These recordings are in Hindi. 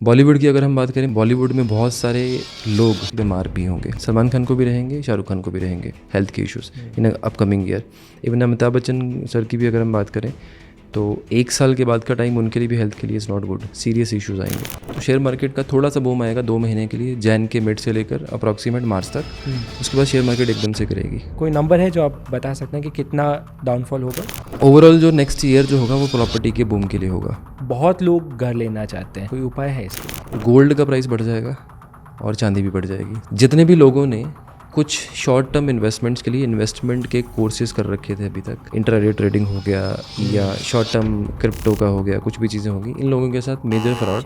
बॉलीवुड की अगर हम बात करें, बॉलीवुड में बहुत सारे लोग बीमार भी होंगे। सलमान खान को भी रहेंगे, शाहरुख खान को भी रहेंगे हेल्थ के इश्यूज़ इन upcoming year. Even Amitabh Bachchan sir की भी अगर हम बात करें तो 1 साल के बाद का टाइम उनके लिए भी हेल्थ के लिए is not good, serious issues आएंगे। तो शेयर मार्केट का थोड़ा सा बूम आएगा 2 महीने के लिए, जैन के मिड से लेकर अप्रॉक्सीमेट मार्च तक। उसके बाद शेयर मार्केट एकदम से गिरेगी। कोई नंबर है जो आप बता सकते हैं कि कितना डाउनफॉल होगा? ओवरऑल जो नेक्स्ट ईयर जो होगा वो प्रॉपर्टी के बूम के लिए होगा। बहुत लोग घर लेना चाहते हैं, कोई उपाय है इसके? गोल्ड का प्राइस बढ़ जाएगा और चांदी भी बढ़ जाएगी। जितने भी लोगों ने कुछ शॉर्ट टर्म इन्वेस्टमेंट्स के लिए इन्वेस्टमेंट के कोर्सेज कर रखे थे अभी तक, इंट्राडे ट्रेडिंग हो गया या शॉर्ट टर्म क्रिप्टो का हो गया, कुछ भी चीज़ें होंगी, इन लोगों के साथ मेजर फ्रॉड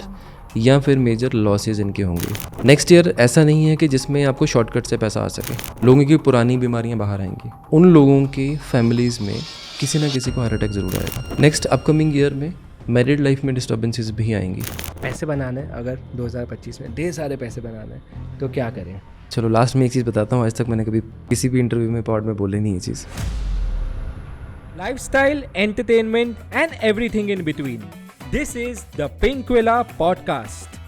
या फिर मेजर लॉसेज इनके होंगे। नेक्स्ट ईयर ऐसा नहीं है कि जिसमें आपको शॉर्टकट से पैसा आ सके। लोगों की पुरानी बीमारियां बाहर आएंगी, उन लोगों की फैमिलीज़ में किसी ना किसी को हार्ट अटैक ज़रूर आएगा। नेक्स्ट अपकमिंग ईयर में मैरिड लाइफ में डिस्टर्बेंसेस भी आएंगी। पैसे बनाने अगर 2025 में ढेर सारे पैसे बनाने तो क्या करें? चलो लास्ट में एक चीज़ बताता हूँ, आज तक मैंने कभी किसी भी इंटरव्यू में पॉड में बोले नहीं ये चीज़। Lifestyle, entertainment and everything in between. This is the Pinkwilla Podcast.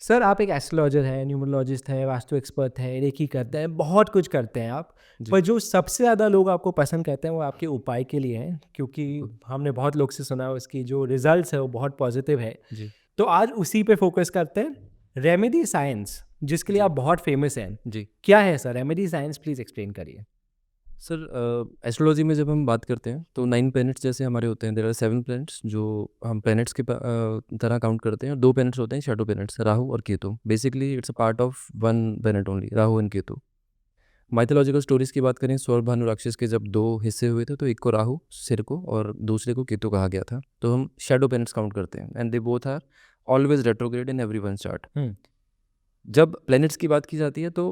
Sir, आप एक एस्ट्रोलॉजर हैं, न्यूमरोलॉजिस्ट हैं, वास्तु एक्सपर्ट हैं, रेकी करते हैं, बहुत कुछ करते हैं आप। पर जो सबसे ज़्यादा लोग आपको पसंद करते हैं वो आपके उपाय के लिए हैं, क्योंकि हमने बहुत लोग से सुना है उसकी जो रिजल्ट्स है वो बहुत पॉजिटिव है जी तो आज उसी पे फोकस करते हैं। रेमेडी साइंस, जिसके लिए आप बहुत फेमस हैं, जी क्या है sir remedy science? Please explain करिए। सर, एस्ट्रोलॉजी में जब हम बात करते हैं तो 9 प्लैनेट्स जैसे हमारे होते हैं। देयर आर 7 प्लैनेट्स जो हम प्लैनेट्स के तरह काउंट करते हैं, और 2 प्लैनेट्स होते हैं शैडो प्लैनेट्स, राहु और Ketu. Basically it's a part of one planet only, Rahu and Ketu. Mythological stories की बात करें, स्वर भानु राक्षस के जब 2 हिस्से हुए थे तो एक को राहु सिर को और दूसरे को केतु कहा गया था। तो हम शैडो प्लैनेट्स काउंट करते हैं and they both are always retrograde in everyone's chart. जब प्लैनेट्स की बात की जाती है तो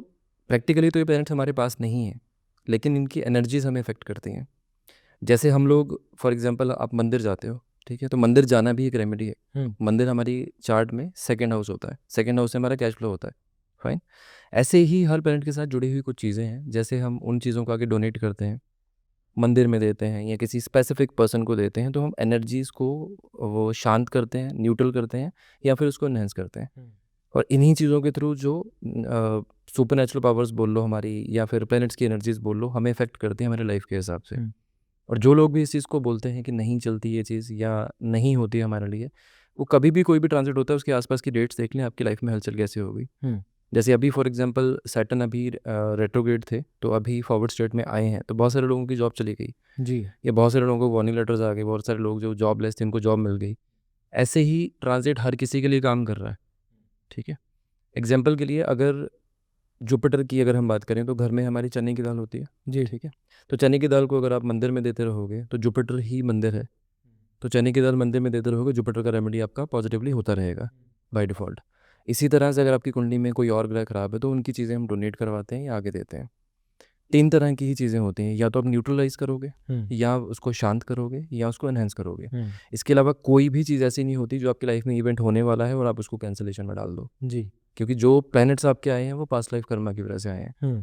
प्रैक्टिकली तो ये प्लैनेट्स हमारे पास नहीं है, लेकिन इनकी एनर्जीज हमें इफेक्ट करती हैं। जैसे हम लोग फॉर एग्जांपल आप मंदिर जाते हो, ठीक है, तो मंदिर जाना भी एक रेमेडी है। मंदिर हमारी चार्ट में सेकंड हाउस होता है, सेकंड हाउस से हमारा कैश फ्लो होता है, फाइन। ऐसे ही हर प्लैनेट के साथ जुड़ी हुई कुछ चीज़ें हैं, जैसे हम उन चीज़ों को आगे डोनेट करते हैं, मंदिर में देते हैं या किसी स्पेसिफिक पर्सन को देते हैं, तो हम एनर्जीज़ को वो शांत करते हैं, न्यूट्रल करते हैं या फिर उसको एनहेंस करते हैं। और इन्हीं चीज़ों के थ्रू जो सुपर नेचुरल पावर्स बोल लो हमारी या फिर प्लैनेट्स की एनर्जीज बोल लो, हमें इफेक्ट करती है हमारे लाइफ के हिसाब से। और जो लोग भी इस चीज़ को बोलते हैं कि नहीं चलती ये चीज़ या नहीं होती हमारे लिए, वो कभी भी कोई भी ट्रांजिट होता है उसके आसपास की डेट्स देख लें, आपकी लाइफ में हलचल कैसे होगी। जैसे अभी फॉर एग्जांपल सैटर्न अभी रेट्रोग्रेड थे तो अभी फॉरवर्ड स्टेट में आए हैं, तो बहुत सारे लोगों की जॉब चली गई जी। या बहुत सारे लोगों को वार्निंग लेटर्स आ गए, बहुत सारे लोग जो जॉबलेस थे उनको जॉब मिल गई। ऐसे ही ट्रांजिट हर किसी के लिए काम कर रहा है, ठीक है। एग्जाम्पल के लिए अगर जुपिटर की अगर हम बात करें तो घर में हमारी चने की दाल होती है जी। ठीक है। तो चने की दाल को अगर आप मंदिर में देते रहोगे तो जुपिटर ही मंदिर है, तो चने की दाल मंदिर में देते रहोगे, जुपिटर का रेमेडी आपका पॉजिटिवली होता रहेगा बाय डिफ़ॉल्ट। इसी तरह से अगर आपकी कुंडली में कोई और ग्रह खराब है तो उनकी चीज़ें हम डोनेट करवाते हैं या आगे देते हैं। 3 तरह की ही चीज़ें होती हैं, या तो आप न्यूट्रलाइज करोगे या उसको शांत करोगे या उसको एनहेंस करोगे। इसके अलावा कोई भी चीज़ ऐसी नहीं होती जो आपकी लाइफ में इवेंट होने वाला है और आप उसको कैंसिलेशन में डाल दो। जी। क्योंकि जो प्लैनेट्स आपके आए हैं वो पास्ट लाइफ कर्मा की वजह से आए हैं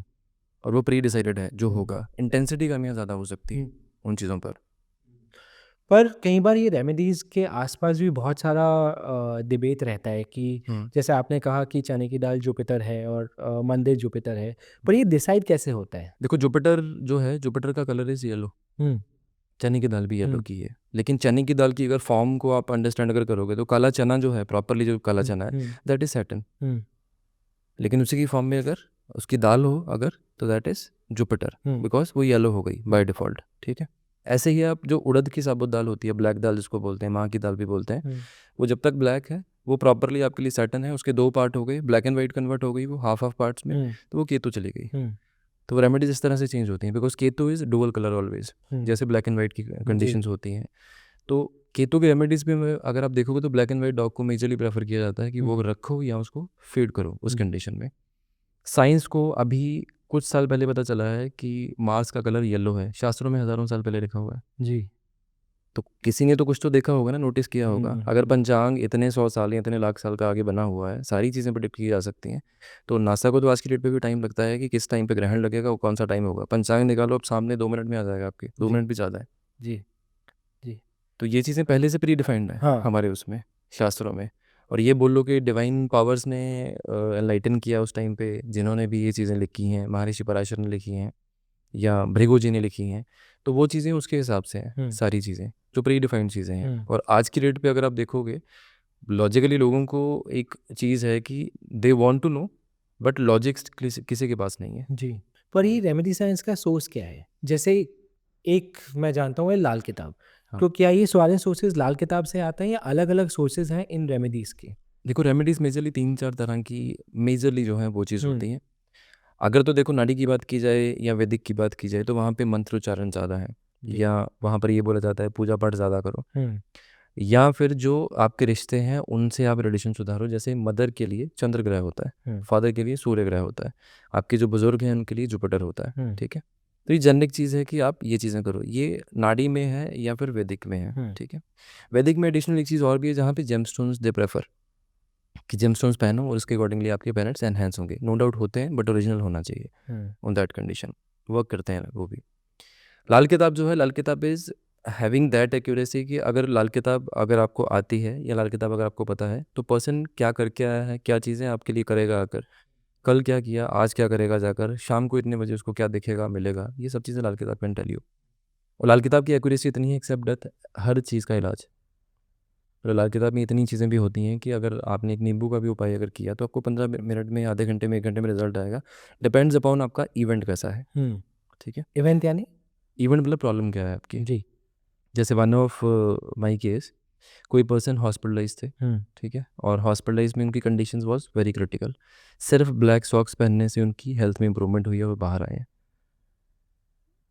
और वो प्री डिसाइडेड है जो होगा। इंटेंसिटी कमियाँ ज़्यादा हो सकती है उन चीज़ों पर कई बार ये रेमेडीज़ के आसपास भी बहुत सारा डिबेट रहता है कि पर। जैसे आपने कहा कि चने की दाल जुपिटर है और मंदिर जुपिटर है, पर ये डिसाइड कैसे होता है? देखो जुपिटर जो है, जुपिटर का कलर इज़ येलो, चने की दाल भी येलो की है, लेकिन चने की दाल की अगर फॉर्म को आप अंडरस्टैंड अगर करोगे तो काला चना जो है, प्रॉपरली जो काला चना है, दैट इज़ सैटर्न। लेकिन उसी की फॉर्म में अगर उसकी दाल हो अगर, तो दैट इज़ जुपिटर, बिकॉज वो येलो हो गई बाय डिफ़ॉल्ट, ठीक है। ऐसे ही आप जो उड़द की साबुत दाल होती है, ब्लैक दाल जिसको बोलते हैं, माँ की दाल भी बोलते हैं, वो जब तक ब्लैक है वो प्रॉपरली आपके लिए सैटर्न है। उसके 2 पार्ट हो गए, ब्लैक एंड वाइट कन्वर्ट हो गई वो हाफ हाफ पार्ट्स में, तो वो केतु चली गई। तो वो रेमेडीज इस तरह से चेंज होती हैं, because Ketu is dual colour always, जैसे ब्लैक एंड वाइट की कंडीशंस होती हैं। तो केतु की रेमेडीज़ में अगर आप देखोगे तो ब्लैक एंड वाइट डॉग को मेजरली प्रेफर किया जाता है कि वो रखो या उसको फीड करो उस कंडीशन में। साइंस को अभी कुछ साल पहले पता चला है कि मार्स का कलर येलो है, शास्त्रों में हज़ारों साल पहले लिखा हुआ है। जी। तो किसी ने तो कुछ तो देखा होगा ना, नोटिस किया होगा। अगर पंचांग इतने 100 साल या इतने लाख साल का आगे बना हुआ है, सारी चीज़ें प्रिडिक्ट की जा सकती हैं, तो नासा को तो आज की डेट पे भी टाइम लगता है कि किस टाइम पे ग्रहण लगेगा, वो कौन सा टाइम होगा। पंचांग निकालो अब सामने 2 मिनट में आ जाएगा आपके, 2 मिनट भी ज़्यादा है। जी। जी। तो ये चीज़ें पहले से प्री डिफाइंड है हाँ। हमारे उसमें। शास्त्रों में। और ये बोल लो कि डिवाइन पावर्स ने एनलाइटन किया उस टाइम पे, जिन्होंने भी ये चीज़ें लिखी हैं, महर्षि पराशर ने लिखी हैं या भृगु जी ने लिखी हैं, तो वो चीज़ें उसके हिसाब से हैं, सारी चीज़ें जो प्री डिफाइंड चीज़ें हैं। और आज की डेट पे अगर आप देखोगे, लॉजिकली लोगों को एक चीज़ है कि they want to know, but logic किसी के पास नहीं है। जी। पर ये रेमेडी साइंस का सोर्स क्या है? जैसे एक मैं जानता हूँ, ये लाल किताब। हाँ। तो क्या ये सारे सोर्सेज लाल किताब से आते हैं या अलग-अलग सोर्सेज हैं इन रेमेडीज़ के? देखो, रेमेडीज़ मेजरली 3-4 तरह की मेजरली जो है वो चीज़ हुँ। होती है। अगर तो देखो नाड़ी की बात की जाए या वैदिक की बात की जाए, तो वहाँ पे मंत्र उच्चारण ज़्यादा है, जी। या वहाँ पर ये बोला जाता है पूजा पाठ ज़्यादा करो, हुँ। या फिर जो आपके रिश्ते हैं उनसे आप रिलेशन सुधारो। जैसे मदर के लिए चंद्र ग्रह होता है, हुँ। फादर के लिए सूर्य ग्रह होता है, आपके जो बुजुर्ग हैं उनके लिए जुपिटर होता है, हुँ। ठीक है। तो ये जेनेरिक चीज़ है कि आप ये चीज़ें करो, ये नाड़ी में है या फिर वैदिक में है, हुँ। ठीक है। वैदिक में एडिशनल एक चीज़ और भी है, जहाँ पे जेमस्टोन्स दे प्रेफर कि जेमस्टोन्स पहनो और उसके अकॉर्डिंगली आपके पेरेंट्स एनहेंस होंगे। नो डाउट होते हैं, बट ओरिजिनल होना चाहिए हुँ। ऑन दैट कंडीशन, वर्क करते हैं वो भी। लाल किताब जो है, लाल किताब इज़ हैविंग दैट एक्यूरेसी कि अगर लाल किताब अगर आपको आती है या लाल किताब अगर आपको पता है, तो पर्सन क्या करके आया है, क्या चीज़ें आपके लिए करेगा आकर, कल क्या किया, आज क्या करेगा जाकर, शाम को इतने बजे उसको क्या दिखेगा, मिलेगा, ये सब चीज़ें लाल किताब कैन टेल यू। और लाल किताब की एक्यूरेसी इतनी है, एक्सेप्ट डेथ, हर चीज़ का इलाज। और लाल किताब में इतनी चीज़ें भी होती हैं कि अगर आपने एक नींबू का भी उपाय अगर किया, तो आपको 15 मिनट में, आधे घंटे में, 1 घंटे में रिजल्ट आएगा। डिपेंड्स अपॉन आपका इवेंट कैसा है, हुँ। ठीक है। इवेंट यानी? इवेंट मतलब प्रॉब्लम क्या है आपकी। जी। जैसे वन ऑफ माई केस, कोई पर्सन हॉस्पिटलाइज थे, हुँ। ठीक है, और हॉस्पिटलाइज में उनकी कंडीशंस वाज वेरी क्रिटिकल। सिर्फ ब्लैक सॉक्स पहनने से उनकी हेल्थ में इंप्रूवमेंट हुई है और बाहर आए हैं।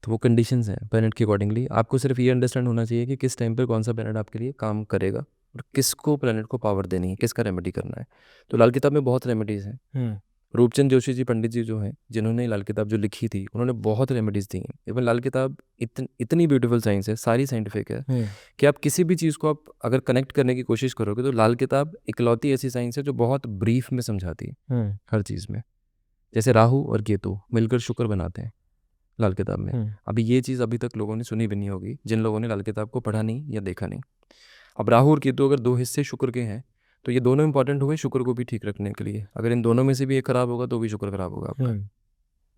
तो वो कंडीशंस हैं प्लैनेट के अकॉर्डिंगली। आपको सिर्फ ये अंडरस्टैंड होना चाहिए कि किस टाइम पर कौन सा प्लैनेट आपके लिए काम करेगा और किसको प्लैनेट को पावर देनी है, किसका रेमेडी करना है। तो लाल किताब में बहुत रेमेडीज़ हैं। हुँ। रूपचंद जोशी जी पंडित जी जो हैं, जिन्होंने लाल किताब जो लिखी थी, उन्होंने बहुत रेमेडीज़ दी हैं। इवन लाल किताब इतनी ब्यूटीफुल साइंस है, सारी साइंटिफिक है, हुँ। कि आप किसी भी चीज़ को आप अगर कनेक्ट करने की कोशिश करोगे, तो लाल किताब इकलौती ऐसी साइंस है जो बहुत ब्रीफ में समझाती है हुँ। हर चीज़ में। जैसे राहु और केतु मिलकर शुक्र बनाते हैं लाल किताब में। हुँ। अभी ये चीज़ अभी तक लोगों ने सुनी भी नहीं होगी, जिन लोगों ने लाल किताब को पढ़ा नहीं या देखा नहीं। अब राहु और केतु अगर 2 हिस्से शुक्र के हैं, तो ये दोनों इंपॉर्टेंट हुए शुक्र को भी ठीक रखने के लिए। अगर इन दोनों में से भी एक खराब होगा, तो भी शुक्र खराब होगा आपका। हुँ।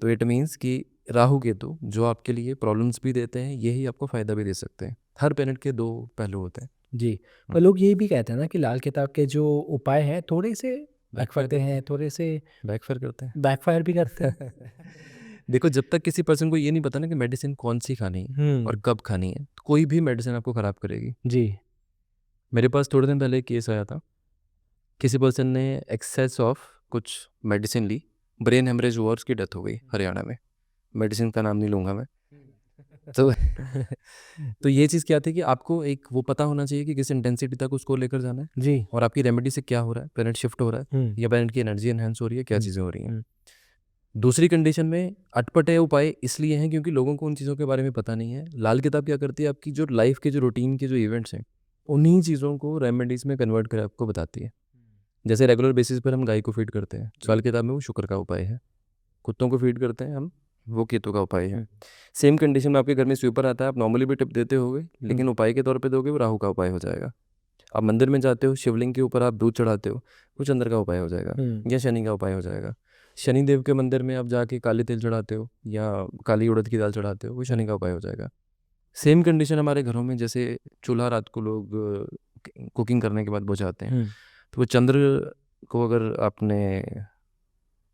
तो इट मीन्स कि राहु केतु जो आपके लिए प्रॉब्लम्स भी देते हैं, यही आपको फ़ायदा भी दे सकते हैं। हर प्लैनेट के 2 पहलू होते हैं। जी। और लोग ये भी कहते हैं ना कि लाल किताब के जो उपाय हैं थोड़े से बैकफायर अटपटे हैं, थोड़े से बैकफायर करते हैं। बैकफायर भी करते हैं। देखो, जब तक किसी पर्सन को ये नहीं पता ना कि मेडिसिन कौन-सी खानी है और हुँ। कब खानी है, तो कोई भी मेडिसिन आपको ख़राब करेगी। जी। मेरे पास थोड़े दिन पहले एक केस आया था। किसी पर्सन ने एक्सेस ऑफ कुछ मेडिसिन ली, ब्रेन हेमरेज हुआ और उसकी डेथ हो गई हरियाणा में। मेडिसिन का नाम नहीं लूँगा मैं। तो तो ये चीज़ क्या थी कि आपको एक वो पता होना चाहिए कि किस इंटेंसिटी तक उसको लेकर जाना है जी। और आपकी रेमेडी से क्या हो रहा है, प्लैनेट शिफ्ट हो रहा है हुँ। या प्लैनेट की एनर्जी एनहांस हो रही है, क्या हुँ। चीज़ें हो रही हैं। हुँ। दूसरी कंडीशन में अटपटे उपाय इसलिए हैं क्योंकि लोगों को उन चीज़ों के बारे में पता नहीं है। लाल किताब क्या करती है, आपकी जो लाइफ के जो रूटीन के जो इवेंट्स हैं, उन्हीं चीज़ों को रेमेडीज़ में कन्वर्ट कर आपको बताती है। जैसे रेगुलर बेसिस पर हम गाय को फीड करते हैं, लाल किताब में वो शुक्र का उपाय है। कुत्तों को फीड करते हैं हम, वो केतु का उपाय है। हुँ। सेम कंडीशन में आपके घर में स्वीपर आता है, आप नॉर्मली भी टिप देते होगे, लेकिन उपाय के तौर पे दोगे वो राहु का उपाय हो जाएगा। आप मंदिर में जाते हो, शिवलिंग के ऊपर आप दूध चढ़ाते हो, वो चंद्र का उपाय हो जाएगा हुँ। या शनि का उपाय हो जाएगा। शनि देव के मंदिर में आप जाके काले तिल चढ़ाते हो या काली उड़द की दाल चढ़ाते हो, वो शनि का उपाय हो जाएगा। सेम कंडीशन हमारे घरों में, जैसे चूल्हा रात को लोग कुकिंग करने के बाद बुझाते हैं, हुँ। तो वो चंद्र को अगर आपने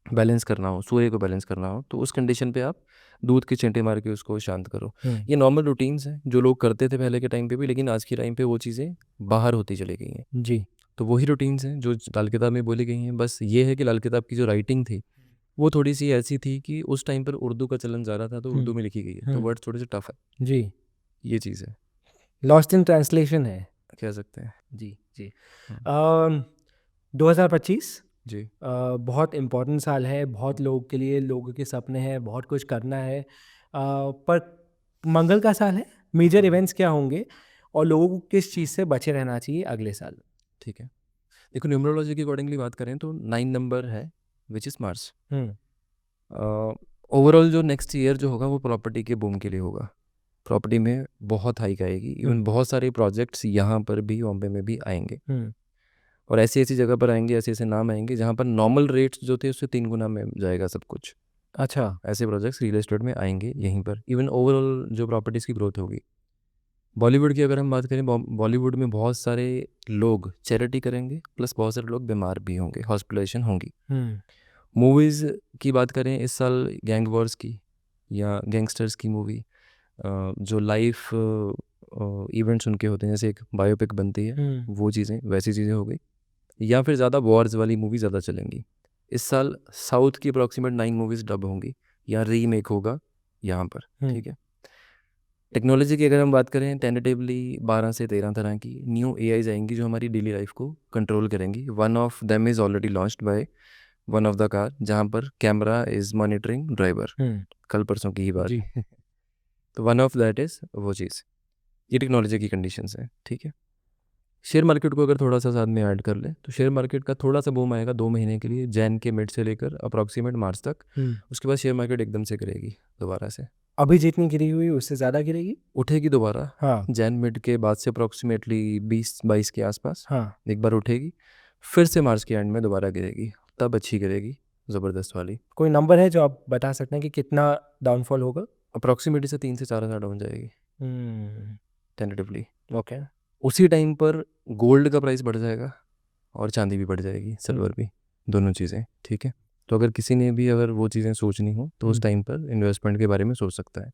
बैलेंस करना हो, सूर्य को बैलेंस करना हो, तो उस कंडीशन पे आप दूध की छींटे मार के उसको शांत करो। हुँ। ये नॉर्मल रूटीन्स हैं जो लोग करते थे पहले के टाइम पे भी, लेकिन आज के टाइम पे वो चीज़ें बाहर होती चली गई हैं। जी। तो वही रूटीन्स हैं जो लाल किताब में बोली गई हैं। बस ये है कि लाल किताब की जो राइटिंग थी, वो थोड़ी-सी ऐसी थी कि उस टाइम पर उर्दू का चलन ज़्यादा था, तो हुँ। उर्दू में लिखी गई है, तो हुँ। वर्ड्स थोड़े से टफ है। जी। ये चीज़ है, लॉस्ट इन ट्रांसलेशन है। कह सकते हैं। जी, जी। हुँ। 2025 जी। बहुत इम्पोर्टेंट साल है, बहुत लोगों के लिए, लोगों के सपने हैं, बहुत कुछ करना है। पर मंगल का साल है, मेजर इवेंट्स क्या होंगे और लोगों को किस चीज़ से बचे रहना चाहिए अगले साल? ठीक है। देखो, न्यूमरोलॉजी के अकॉर्डिंगली बात करें तो 9 नंबर है, which is Mars. Hmm. Overall जो नेक्स्ट ईयर जो होगा वो प्रॉपर्टी के बूम के लिए होगा। प्रॉपर्टी में बहुत हाइक आएगी, हुँ। इवन बहुत सारे प्रोजेक्ट्स यहाँ पर भी बॉम्बे में भी आएंगे। हुँ। और ऐसी-ऐसी जगह पर आएँगे, ऐसे-ऐसे नाम आएँगे जहाँ पर नॉर्मल रेट्स जो थे उससे 3 गुना में जाएगा सब कुछ। अच्छा। ऐसे प्रोजेक्ट्स रियल एस्टेट में आएँगे यहीं पर। इवन ओवरऑल जो प्रॉपर्टीज़ की ग्रोथ होगी। बॉलीवुड की अगर हम बात करें, बॉलीवुड में बहुत सारे लोग चैरिटी करेंगे, प्लस बहुत सारे लोग बीमार भी होंगे, हॉस्पिटलाइजेशन होंगी। हुँ। मूवीज़ की बात करें इस साल गैंग वॉर्स की या गैंगस्टर्स की मूवी, जो लाइफ इवेंट्स उनके होते हैं, जैसे एक बायोपिक बनती है, हुँ। वो चीज़ें वैसी चीज़ें हो गई। या फिर ज़्यादा वॉर्स वाली मूवी ज़्यादा चलेंगी। इस साल साउथ की अप्रॉक्सीमेट 9 मूवीज़ डब होंगी या रीमेक होगा यहाँ पर, हुँ। ठीक है। टेक्नोलॉजी की अगर हम बात करें, टेंटेटिवली 12 से 13 तरह की न्यू एआईज़ आएंगी जो हमारी डेली लाइफ को कंट्रोल करेंगी। One of them is already launched by one of the car, जहाँ पर कैमरा इज़ मॉनिटरिंग ड्राइवर। हुँ। कल परसों की ही बात जी। है। तो वन ऑफ दैट इज़ वो चीज़। ये टेक्नोलॉजी की कंडीशंस हैं, ठीक है। शेयर मार्केट को अगर थोड़ा सा साथ में ऐड कर लें, तो शेयर मार्केट का थोड़ा सा बूम आएगा 2 महीने के लिए, जैन के मिड से लेकर अप्रॉक्सीमेट मार्च तक। हुँ। उसके बाद शेयर मार्केट एकदम से गिरेगी दोबारा से, अभी जितनी गिरी हुई उससे ज़्यादा गिरेगी? उठेगी दोबारा। हाँ। जैन मिड के बाद से अप्रॉक्सीमेटली 20-22 के आसपास हाँ। एक बार उठेगी, फिर से मार्च के एंड में दोबारा गिरेगी, तब अच्छी गिरेगी, ज़बरदस्त वाली। कोई नंबर है जो आप बता सकते हैं कि कितना डाउनफॉल होगा? अप्रॉक्सीमेटली से 3 से 4 हज़ार डाउन जाएगी हुँ। टेंटेटिवली। ओके। उसी टाइम पर गोल्ड का प्राइस बढ़ जाएगा और चांदी भी बढ़ जाएगी, सिल्वर भी, दोनों चीज़ें, ठीक है। तो अगर किसी ने भी अगर वो चीज़ें सोचनी हो तो उस टाइम पर इन्वेस्टमेंट के बारे में सोच सकता है।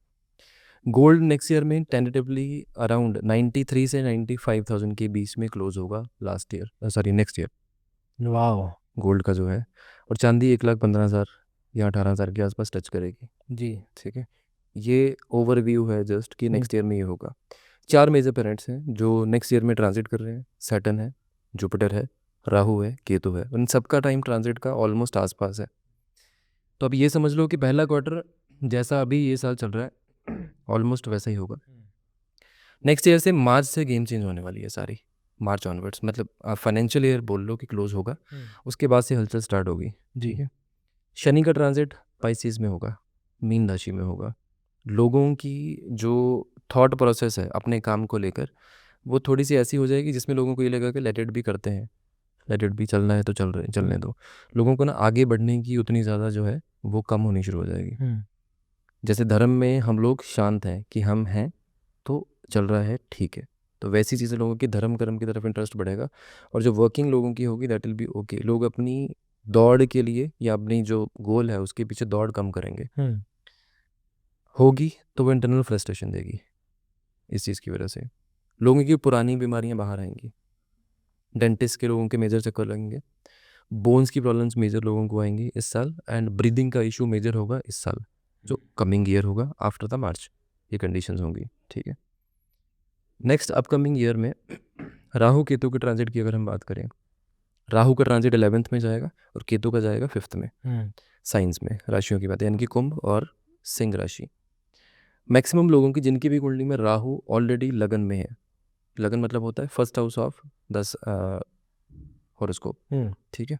गोल्ड नेक्स्ट ईयर में टेंटेटिवली अराउंड 93 से 95,000 के बीच में क्लोज होगा last year, sorry next year, wow! Gold का जो है। और चांदी 1,15,000 या 18,000 के आसपास टच करेगी, जी। ठीक है। ये ओवरव्यू है जस्ट कि हुँ। नेक्स्ट ईयर में ये होगा। 4 मेजर प्लैनेट्स हैं जो नेक्स्ट ईयर में ट्रांजिट कर रहे हैं। सैटर्न है, जुपिटर है, राहु है, केतु है। उन सबका टाइम ट्रांजिट का ऑलमोस्ट आसपास है। तो अब ये समझ लो कि पहला क्वार्टर जैसा अभी ये साल चल रहा है ऑलमोस्ट वैसा ही होगा। नेक्स्ट ईयर से मार्च से गेम चेंज होने वाली है सारी, मार्च ऑनवर्ड्स, मतलब आप फाइनेंशियल ईयर बोल लो कि क्लोज होगा, उसके बाद से हलचल स्टार्ट होगी, जी। ठीक है। शनि का ट्रांजिट पाइसिस में होगा, मीन राशि में होगा। लोगों की जो थॉट प्रोसेस है अपने काम को लेकर, वो थोड़ी सी ऐसी हो जाएगी जिसमें लोगों को ये लगेगा कि लेट इट भी करते हैं, लेट इट भी चलना है तो चलने दो। लोगों को ना आगे बढ़ने की उतनी ज़्यादा जो है वो कम होनी शुरू हो जाएगी। हुँ। जैसे धर्म में हम लोग शांत हैं कि हम हैं तो चल रहा है, ठीक है। तो वैसी चीज़ें लोगों की धर्म कर्म की तरफ इंटरेस्ट बढ़ेगा। और जो वर्किंग लोगों की होगी दैट विल बी ओके। लोग अपनी दौड़ के लिए या अपनी जो गोल है उसके पीछे दौड़ कम करेंगे, हुँ। होगी तो वो इंटरनल फ्रस्ट्रेशन देगी। इस चीज़ की वजह से लोगों की पुरानी बीमारियां बाहर आएंगी। डेंटिस्ट के लोगों के मेजर चक्कर लगेंगे, बोन्स की प्रॉब्लम्स मेजर लोगों को आएंगी इस साल, एंड ब्रीदिंग का इशू मेजर होगा इस साल, जो कमिंग ईयर होगा आफ्टर द मार्च। ये कंडीशंस होंगी, ठीक है। नेक्स्ट अपकमिंग ईयर में राहु केतु के ट्रांजिट की अगर हम बात करें, राहु का ट्रांजिट 11th में जाएगा और केतु का जाएगा 5th में। हुँ। साइंस में राशियों की बात है, यानी कि कुंभ और सिंह राशि। मैक्सिमम लोगों की जिनकी भी कुंडली में राहु ऑलरेडी लगन में है, लगन मतलब होता है फर्स्ट हाउस ऑफ 10 हॉरोस्कोप, हुँ। ठीक है।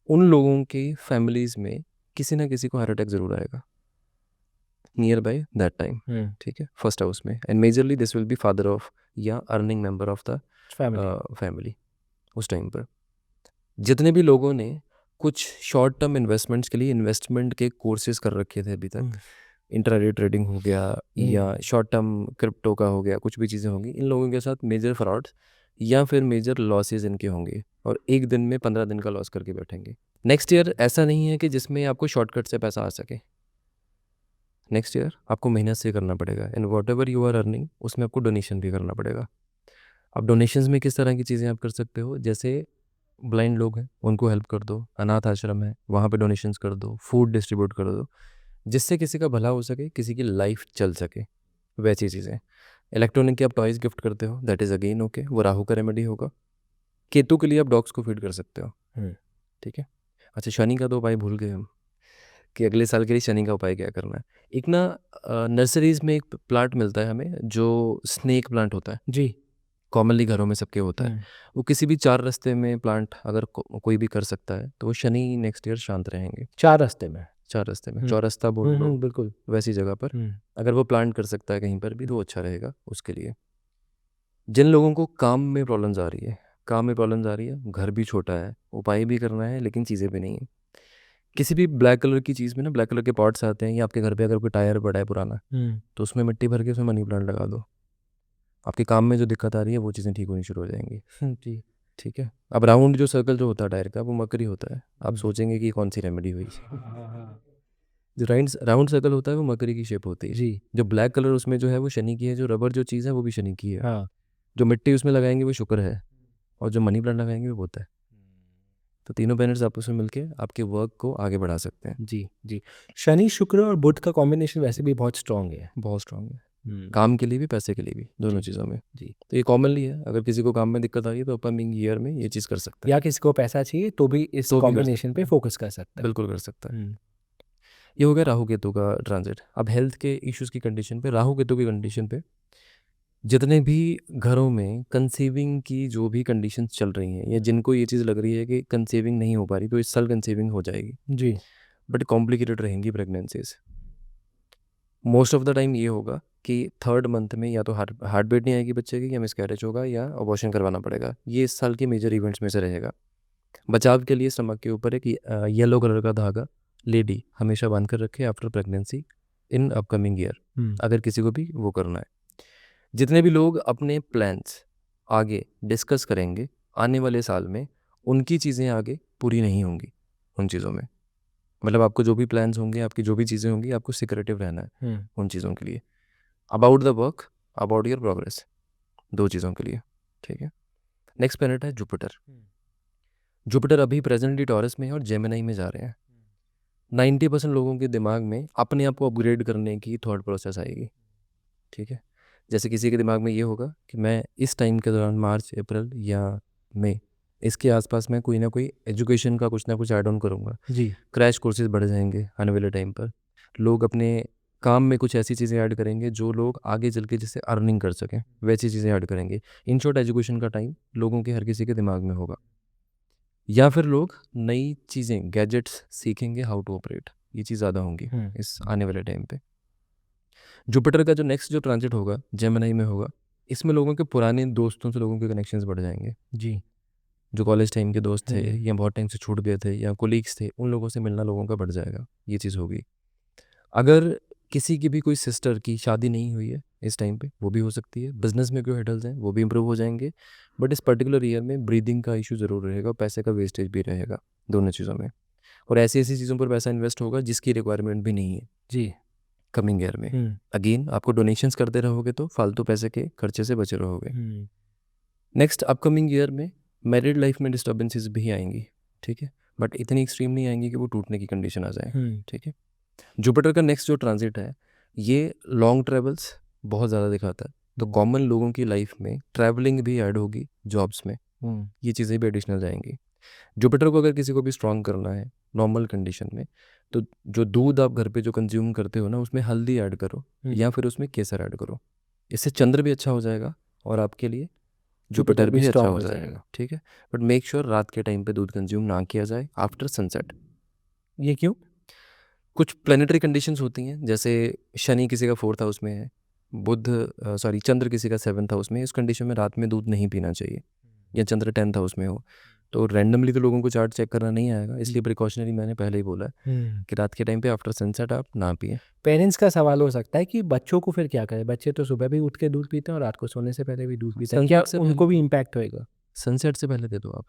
उन लोगों की फैमिलीज में किसी ना किसी को हार्ट अटैक जरूर आएगा नियर बाय दैट टाइम, हुँ। ठीक है, फर्स्ट हाउस में। And majorly this will be father of या earning member of the family. Family. उस टाइम पर जितने भी लोगों ने कुछ शॉर्ट टर्म इन्वेस्टमेंट्स के लिए इन्वेस्टमेंट के कोर्सेज कर रखे थे अभी तक, हुँ। इंट्राडे ट्रेडिंग हो गया या शॉर्ट टर्म क्रिप्टो का हो गया, कुछ भी चीज़ें होंगी, इन लोगों के साथ मेजर फ्रॉड्स या फिर मेजर लॉसेज इनके होंगे और एक दिन में 15 दिन का लॉस करके बैठेंगे। नेक्स्ट ईयर ऐसा नहीं है कि जिसमें आपको शॉर्टकट से पैसा आ सके। नेक्स्ट ईयर आपको मेहनत से करना पड़ेगा, and whatever you are earning उसमें आपको डोनेशन भी करना पड़ेगा। अब डोनेशंस में किस तरह की चीज़ें आप कर सकते हो, जैसे ब्लाइंड लोग हैं उनको हेल्प कर दो, अनाथ आश्रम है वहाँ पे डोनेशंस कर दो, फूड डिस्ट्रीब्यूट कर दो, जिससे किसी का भला हो सके, किसी की लाइफ चल सके, वैसी चीज़ें। इलेक्ट्रॉनिक के आप टॉयज़ गिफ्ट करते हो, दैट इज़ अगेन ओके, वो राहु का रेमेडी होगा। केतु के लिए आप डॉग्स को फीड कर सकते हो, हुँ। ठीक है। अच्छा, शनि का तो उपाय भूल गए हम कि अगले साल के लिए शनि का उपाय क्या करना है। एक ना नर्सरीज़ में एक प्लांट मिलता है हमें जो स्नेक प्लांट होता है, जी। कॉमनली घरों में सबके होता है। हुँ। वो किसी भी 4 रास्ते में प्लांट अगर कोई भी कर सकता है तो वो शनि नेक्स्ट ईयर शांत रहेंगे। 4 रास्ते में। 4 रास्ते में, हुँ। चौरस्ता बोल लो, बिल्कुल। वैसी जगह पर हुँ। अगर वो प्लांट कर सकता है कहीं पर भी तो अच्छा रहेगा उसके लिए। जिन लोगों को काम में प्रॉब्लम्स आ रही है, काम में प्रॉब्लम्स आ रही है, घर भी छोटा है, उपाय भी करना है लेकिन चीज़ें भी नहीं है। किसी भी ब्लैक कलर की चीज़ में ना ब्लैक कलर के पॉट्स आते हैं, या आपके घर पे अगर कोई टायर पड़ा है पुराना, तो उसमें मिट्टी भर के उसमें मनी प्लांट लगा दो। आपके काम में जो दिक्कत आ रही है वो चीज़ें ठीक होनी शुरू हो जाएंगी। जी। ठीक है। अब राउंड जो सर्कल जो होता है टायर का वो मकड़ी होता है। आप हम्म। सोचेंगे कि कौन सी रेमेडी हुई। हाँ। जो राउंड राउंड सर्कल होता है वो मकड़ी की शेप होती है। जी। जो ब्लैक कलर उसमें जो है वो शनि की है, जो रबर जो चीज़ है वो भी शनि की है। हाँ। जो मिट्टी उसमें लगाएंगे वो शुक्र है, और जो मनी प्लांट लगाएंगे वो बुध है। तो तीनों प्लैनेट्स आपस में मिलके आपके वर्क को आगे बढ़ा सकते हैं। जी, जी। शनि, शुक्र और बुध का कॉम्बिनेशन वैसे भी बहुत स्ट्रॉन्ग है। बहुत स्ट्रांग है, हुँ। काम के लिए भी पैसे के लिए भी, दोनों जी, चीज़ों में। जी। तो ये कॉमनली है, अगर किसी को काम में दिक्कत आ रही है तो अपकमिंग ईयर में ये चीज़ कर सकता है। या किसी को पैसा चाहिए तो भी इस तो भी कर कॉम्बिनेशन सकता पे है, फ़ोकस कर सकता है। बिल्कुल कर सकता है। हुँ। ये हो गया राहु केतु का ट्रांजिट। अब हेल्थ के इश्यूज़ की कंडीशन पे, राहु केतु की कंडीशन पे, जितने भी घरों में कंसीविंग की जो भी कंडीशंस चल रही हैं, या जिनको ये चीज़ लग रही है कि कंसीविंग नहीं हो पा रही, तो इस साल कंसीविंग हो जाएगी, जी। बट कॉम्प्लिकेटेड रहेंगी pregnancies. Most of the time ये होगा कि थर्ड मंथ में या तो हार्ट बीट नहीं आएगी बच्चे की, या मिसकैरेज होगा, या अबॉर्शन करवाना पड़ेगा। ये इस साल के मेजर इवेंट्स में से रहेगा। बचाव के लिए स्टमक के ऊपर एक येलो कलर का धागा लेडी हमेशा बांध कर रखे after pregnancy in upcoming year, हुँ। अगर किसी को भी वो करना है। जितने भी लोग अपने प्लान्स आगे डिस्कस करेंगे आने वाले साल में, उनकी चीज़ें आगे पूरी नहीं होंगी उन चीज़ों में। मतलब आपको जो भी प्लान्स होंगे, आपकी जो भी चीज़ें होंगी, आपको सिक्रेटिव रहना है हुँ। उन चीज़ों के लिए। About the work, about your progress, दो चीज़ों के लिए। ठीक है। नेक्स्ट प्लैनेट है जुपिटर। जुपिटर अभी प्रेजेंटली टॉरस में है और जेमिनी में जा रहे हैं। 90% लोगों के दिमाग में अपने आप को अपग्रेड करने की थॉट प्रोसेस आएगी। ठीक है। जैसे किसी के दिमाग में ये होगा कि मैं इस टाइम के दौरान, मार्च, अप्रैल या मई, इसके आसपास में कोई ना कोई एजुकेशन का कुछ ना कुछ ऐड ऑन करूँगा। जी। क्रैश कोर्सेज बढ़ जाएंगे आने वाले टाइम पर। लोग अपने काम में कुछ ऐसी चीज़ें ऐड करेंगे जो लोग आगे चल के जिससे अर्निंग कर सकें, वैसी चीज़ें ऐड करेंगे। इन शॉर्ट, एजुकेशन का टाइम लोगों के हर किसी के दिमाग में होगा। या फिर लोग नई चीज़ें, गैजेट्स सीखेंगे, हाउ टू ऑपरेट। ये चीज़ ज़्यादा होंगी हुँ। इस आने वाले टाइम पे। जुपिटर का जो नेक्स्ट जो ट्रांजिट होगा जेमिनी में होगा, इसमें लोगों के पुराने दोस्तों से लोगों के कनेक्शंस बढ़ जाएंगे। जी। जो कॉलेज टाइम के दोस्त थे, हुँ। या बहुत टाइम से छूट गए थे, या कोलीग्स थे, उन लोगों से मिलना लोगों का बढ़ जाएगा। ये चीज़ होगी। अगर किसी की भी कोई सिस्टर की शादी नहीं हुई है इस टाइम पे, वो भी हो सकती है। बिजनेस में कोई हेडल्स हैं वो भी इंप्रूव हो जाएंगे। बट इस पर्टिकुलर ईयर में ब्रीदिंग का इशू ज़रूर रहेगा, पैसे का वेस्टेज भी रहेगा दोनों चीज़ों में। और ऐसी ऐसी चीज़ों पर पैसा इन्वेस्ट होगा जिसकी रिक्वायरमेंट भी नहीं है जी। कमिंग ईयर में। हुँ। अगेन, आपको डोनेशंस करते रहोगे तो फालतू पैसे के खर्चे से बचे रहोगे। हुँ। नेक्स्ट अपकमिंग ईयर में मैरिड लाइफ में डिस्टर्बेंसेस भी आएंगी। ठीक है। बट इतनी एक्सट्रीम नहीं आएंगी कि वो टूटने की कंडीशन आ जाए। हुँ। ठीक है। जुपिटर का नेक्स्ट जो ट्रांजिट है, ये लॉन्ग ट्रेवल्स बहुत ज़्यादा दिखाता है। तो कॉमन लोगों की लाइफ में ट्रैवलिंग भी ऐड होगी, जॉब्स में हुँ। ये चीज़ें भी एडिशनल जाएंगी। जुपिटर को अगर किसी को भी स्ट्रॉन्ग करना है नॉर्मल कंडीशन में, तो जो दूध आप घर पे जो कंज्यूम करते हो ना, उसमें हल्दी ऐड करो, हुँ। या फिर उसमें केसर ऐड करो। इससे चंद्र भी अच्छा हो जाएगा और आपके लिए जुपिटर जुपिटर भी भी अच्छा स्ट्रॉन्ग हो हो जाएगा। जाएगा। ठीक है। बट मेक श्योर रात के टाइम पे दूध कंज्यूम ना किया जाए आफ्टर सनसेट। ये क्यों? कुछ प्लानिटरी कंडीशंस होती हैं, जैसे शनि किसी का 4th हाउस में है, चंद्र किसी का 7th हाउस में है। इस कंडीशन में रात में दूध नहीं पीना चाहिए, या चंद्र 10th हाउस में हो। तो रैंडमली तो लोगों को चार्ट चेक करना नहीं आएगा, इसलिए प्रिकॉशनरी मैंने पहले ही बोला है हुँ। कि रात के टाइम पे आफ्टर सनसेट आप ना पिएं। पेरेंट्स का सवाल हो सकता है कि बच्चों को फिर क्या करें? बच्चे तो सुबह भी उठ के दूध पीते हैं और रात को सोने से पहले भी दूध पीते हैं। क्या सनसेट से उनको पहले, भी इम्पैक्ट होएगा? सनसेट से पहले दे दो आप।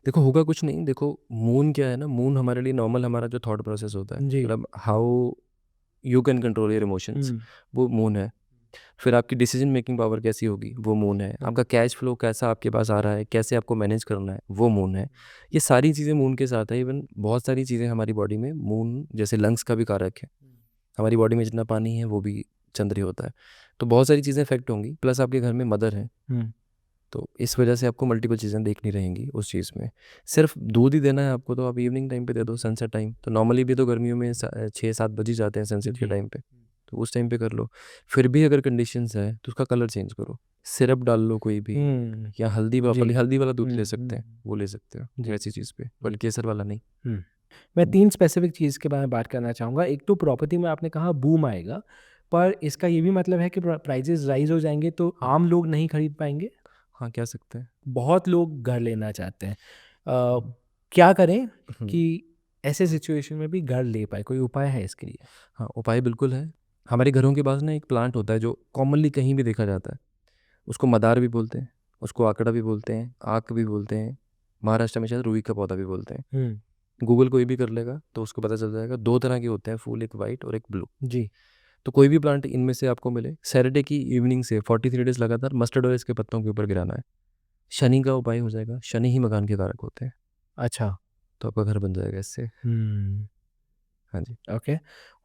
देखो होगा कुछ नहीं। देखो मून क्या है ना, मून हमारे लिए नॉर्मल हमारा जो थॉट प्रोसेस होता है, जी। मतलब how you can control your emotions, हुँ। वो मून है। फिर आपकी डिसीजन मेकिंग पावर कैसी होगी, वो मून है। आपका कैश फ्लो कैसा आपके पास आ रहा है, कैसे आपको मैनेज करना है, वो मून है। ये सारी चीज़ें मून के साथ है। इवन बहुत सारी चीज़ें हमारी बॉडी में मून, जैसे लंग्स का भी कारक है। हमारी बॉडी में जितना पानी है वो भी चंद्र ही होता है। तो बहुत सारी चीज़ें इफेक्ट होंगी। प्लस आपके घर में मदर है, हुँ। तो इस वजह से आपको मल्टीपल चीज़ें देखनी रहेंगी उस चीज़ में। सिर्फ दूध ही देना है आपको, तो आप इवनिंग टाइम पे दे दो, सनसेट टाइम। तो नॉर्मली भी तो गर्मियों में 6-7 बज ही जाते हैं सनसेट के जी। टाइम पे, तो उस टाइम पे कर लो। फिर भी अगर कंडीशंस है तो उसका कलर चेंज करो, सिरप डाल लो कोई भी, हुँ। या हल्दी जी। हल्दी वाला दूध हुँ। ले सकते हैं, हुँ। वो ले सकते हो जी। वैसी चीज़ पे, बट केसर वाला नहीं। हुँ। मैं 3 स्पेसिफ़िक चीज़ के बारे में बात करना चाहूँगा। एक तो प्रॉपर्टी में आपने कहा बूम आएगा, पर इसका ये भी मतलब है कि प्राइसेज़ राइज़ हो जाएँगे तो आम लोग नहीं खरीद पाएँगे? हाँ, कह सकते हैं। बहुत लोग घर लेना चाहते हैं, क्या करें कि ऐसे सिचुएशन में भी घर ले पाए? कोई उपाय है इसके लिए? हाँ, उपाय बिल्कुल है। हमारे घरों के पास ना एक प्लांट होता है जो कॉमनली कहीं भी देखा जाता है। उसको मदार भी बोलते हैं, उसको आकड़ा भी बोलते हैं, आक भी बोलते हैं। महाराष्ट्र में शायद रुई का पौधा भी बोलते हैं। हुँ, गूगल कोई भी कर लेगा तो उसको पता चल जाएगा। 2 तरह के होते हैं फूल, एक वाइट और एक ब्लू। जी। तो कोई भी प्लांट इनमें से आपको मिले, सैटरडे की इवनिंग से 43 डेज़ लगातार मस्टर्ड ऑयल इसके पत्तों के ऊपर गिराना है। शनि का उपाय हो जाएगा, शनि ही मकान के कारक होते हैं, अच्छा। तो आपका घर बन जाएगा इससे। हुँ, हाँ जी। ओके।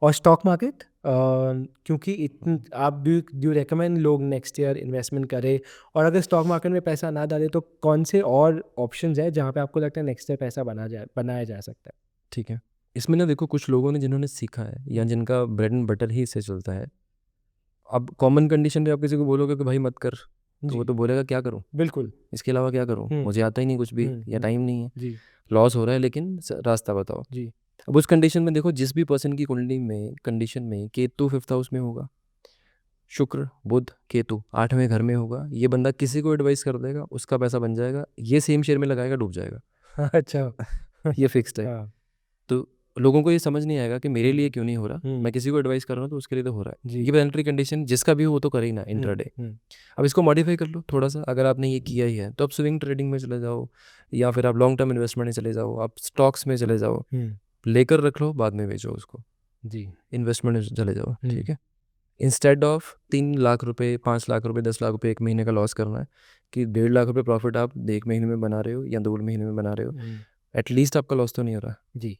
और स्टॉक मार्केट, क्योंकि इतन आप डू डू रिकमेंड लोग नेक्स्ट ईयर इन्वेस्टमेंट करें, और अगर स्टॉक मार्केट में पैसा ना डालें तो कौन से और ऑप्शंस हैं जहाँ पे आपको लगता है नेक्स्ट ईयर पैसा बनाया जा सकता है? ठीक है। इसमें ना देखो कुछ लोगों ने जिन्होंने सीखा है या जिनका ब्रेड एंड बटर ही इससे चलता है। अब कॉमन कंडीशन पे आप किसी को बोलोगे कि भाई मत कर, तो वो जी, तो बोलेगा क्या करूँ? बिल्कुल। इसके अलावा क्या करूँ? हुँ, मुझे आता ही नहीं कुछ भी या हुँ। टाइम नहीं है। जी, लॉस हो रहा है लेकिन रास्ता बताओ। जी। अब उस कंडीशन में देखो जिस भी पर्सन की कुंडली में कंडीशन में केतु 5th हाउस में होगा, शुक्र, बुध, केतु 8वें घर में होगा, ये बंदा किसी को एडवाइस कर देगा, उसका पैसा बन जाएगा, ये सेम शेयर में लगाएगा, डूब जाएगा। अच्छा। ये फिक्स्ड है। हाँ। तो लोगों को ये समझ नहीं आएगा कि मेरे हुँ, लिए क्यों नहीं हो रहा, हुँ। मैं किसी को एडवाइस कर रहा हूँ तो उसके लिए तो हो रहा है। जी। ये पेनल्टी कंडीशन जिसका भी हो वो तो करे ही ना हुँ, इंट्राडे। हुँ। अब इसको मॉडिफाई कर लो थोड़ा सा, अगर आपने ये किया ही है तो आप स्विंग ट्रेडिंग में चले जाओ या फिर आप लॉन्ग टर्म इन्वेस्टमेंट में चले जाओ, आप स्टॉक्स में चले जाओ, हुँ, लेकर रख लो, बाद में बेचो उसको, जी। इन्वेस्टमेंट में चले जाओ, हुँ, ठीक है। इंस्टेड ऑफ 3 लाख रुपए, 5 लाख रुपए, 10 लाख रुपए एक महीने का लॉस करना है, कि 1.5 लाख रुपए प्रॉफिट आप 1 महीने में बना रहे हो या 2 महीने में बना रहे हो, हुँ। एटलीस्ट आपका लॉस तो नहीं हो रहा। जी।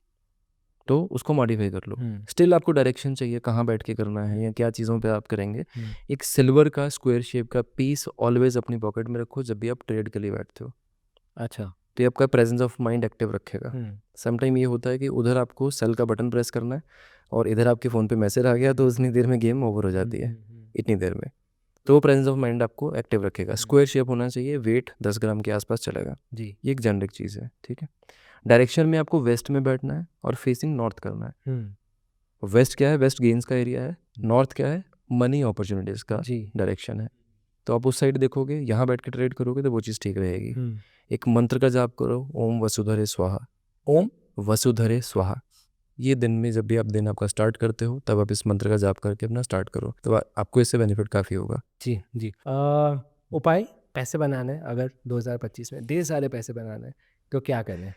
तो उसको मॉडिफाई कर लो। हुँ, स्टिल आपको डायरेक्शन चाहिए, कहाँ बैठ के करना है या क्या चीज़ों पे आप करेंगे। हुँ। एक सिल्वर का स्क्वायर शेप का पीस ऑलवेज अपनी पॉकेट में रखो जब भी आप ट्रेड के लिए बैठते हो, अच्छा। तो ये आपका प्रेजेंस ऑफ माइंड एक्टिव रखेगा। हुँ, समटाइम ये होता है कि उधर आपको सेल का बटन प्रेस करना है और इधर आपके फ़ोन पे मैसेज आ गया तो उतनी देर में गेम ओवर हो हुँ, जाती है, हुँ, हुँ। इतनी देर में। तो वो प्रेजेंस ऑफ माइंड आपको एक्टिव रखेगा। हुँ। स्क्वायर शेप होना चाहिए, वेट 10 ग्राम के आसपास चलेगा। जी। ये एक जेनरिक चीज़ है, ठीक है। डायरेक्शन में आपको वेस्ट में बैठना है और फेसिंग नॉर्थ करना है। हुँ, वेस्ट क्या है? वेस्ट गेन्स का एरिया है। नॉर्थ क्या है? मनी अपॉर्चुनिटीज़ का जी। डायरेक्शन है। तो आप उस साइड देखोगे, यहाँ बैठ के ट्रेड करोगे तो वो चीज़ ठीक रहेगी। हुँ। एक मंत्र का जाप करो, ओम वसुधरे स्वाहा। ओम? वसुधरे स्वाहा। ये दिन में जब भी आप दिन आपका स्टार्ट करते हो तब आप इस मंत्र का जाप करके अपना स्टार्ट करो, तो आपको इससे बेनिफिट काफ़ी होगा। जी, जी। उपाय पैसे बनाने हैं अगर 2025 में ढेर सारे पैसे बनाने हैं, तो क्या करें?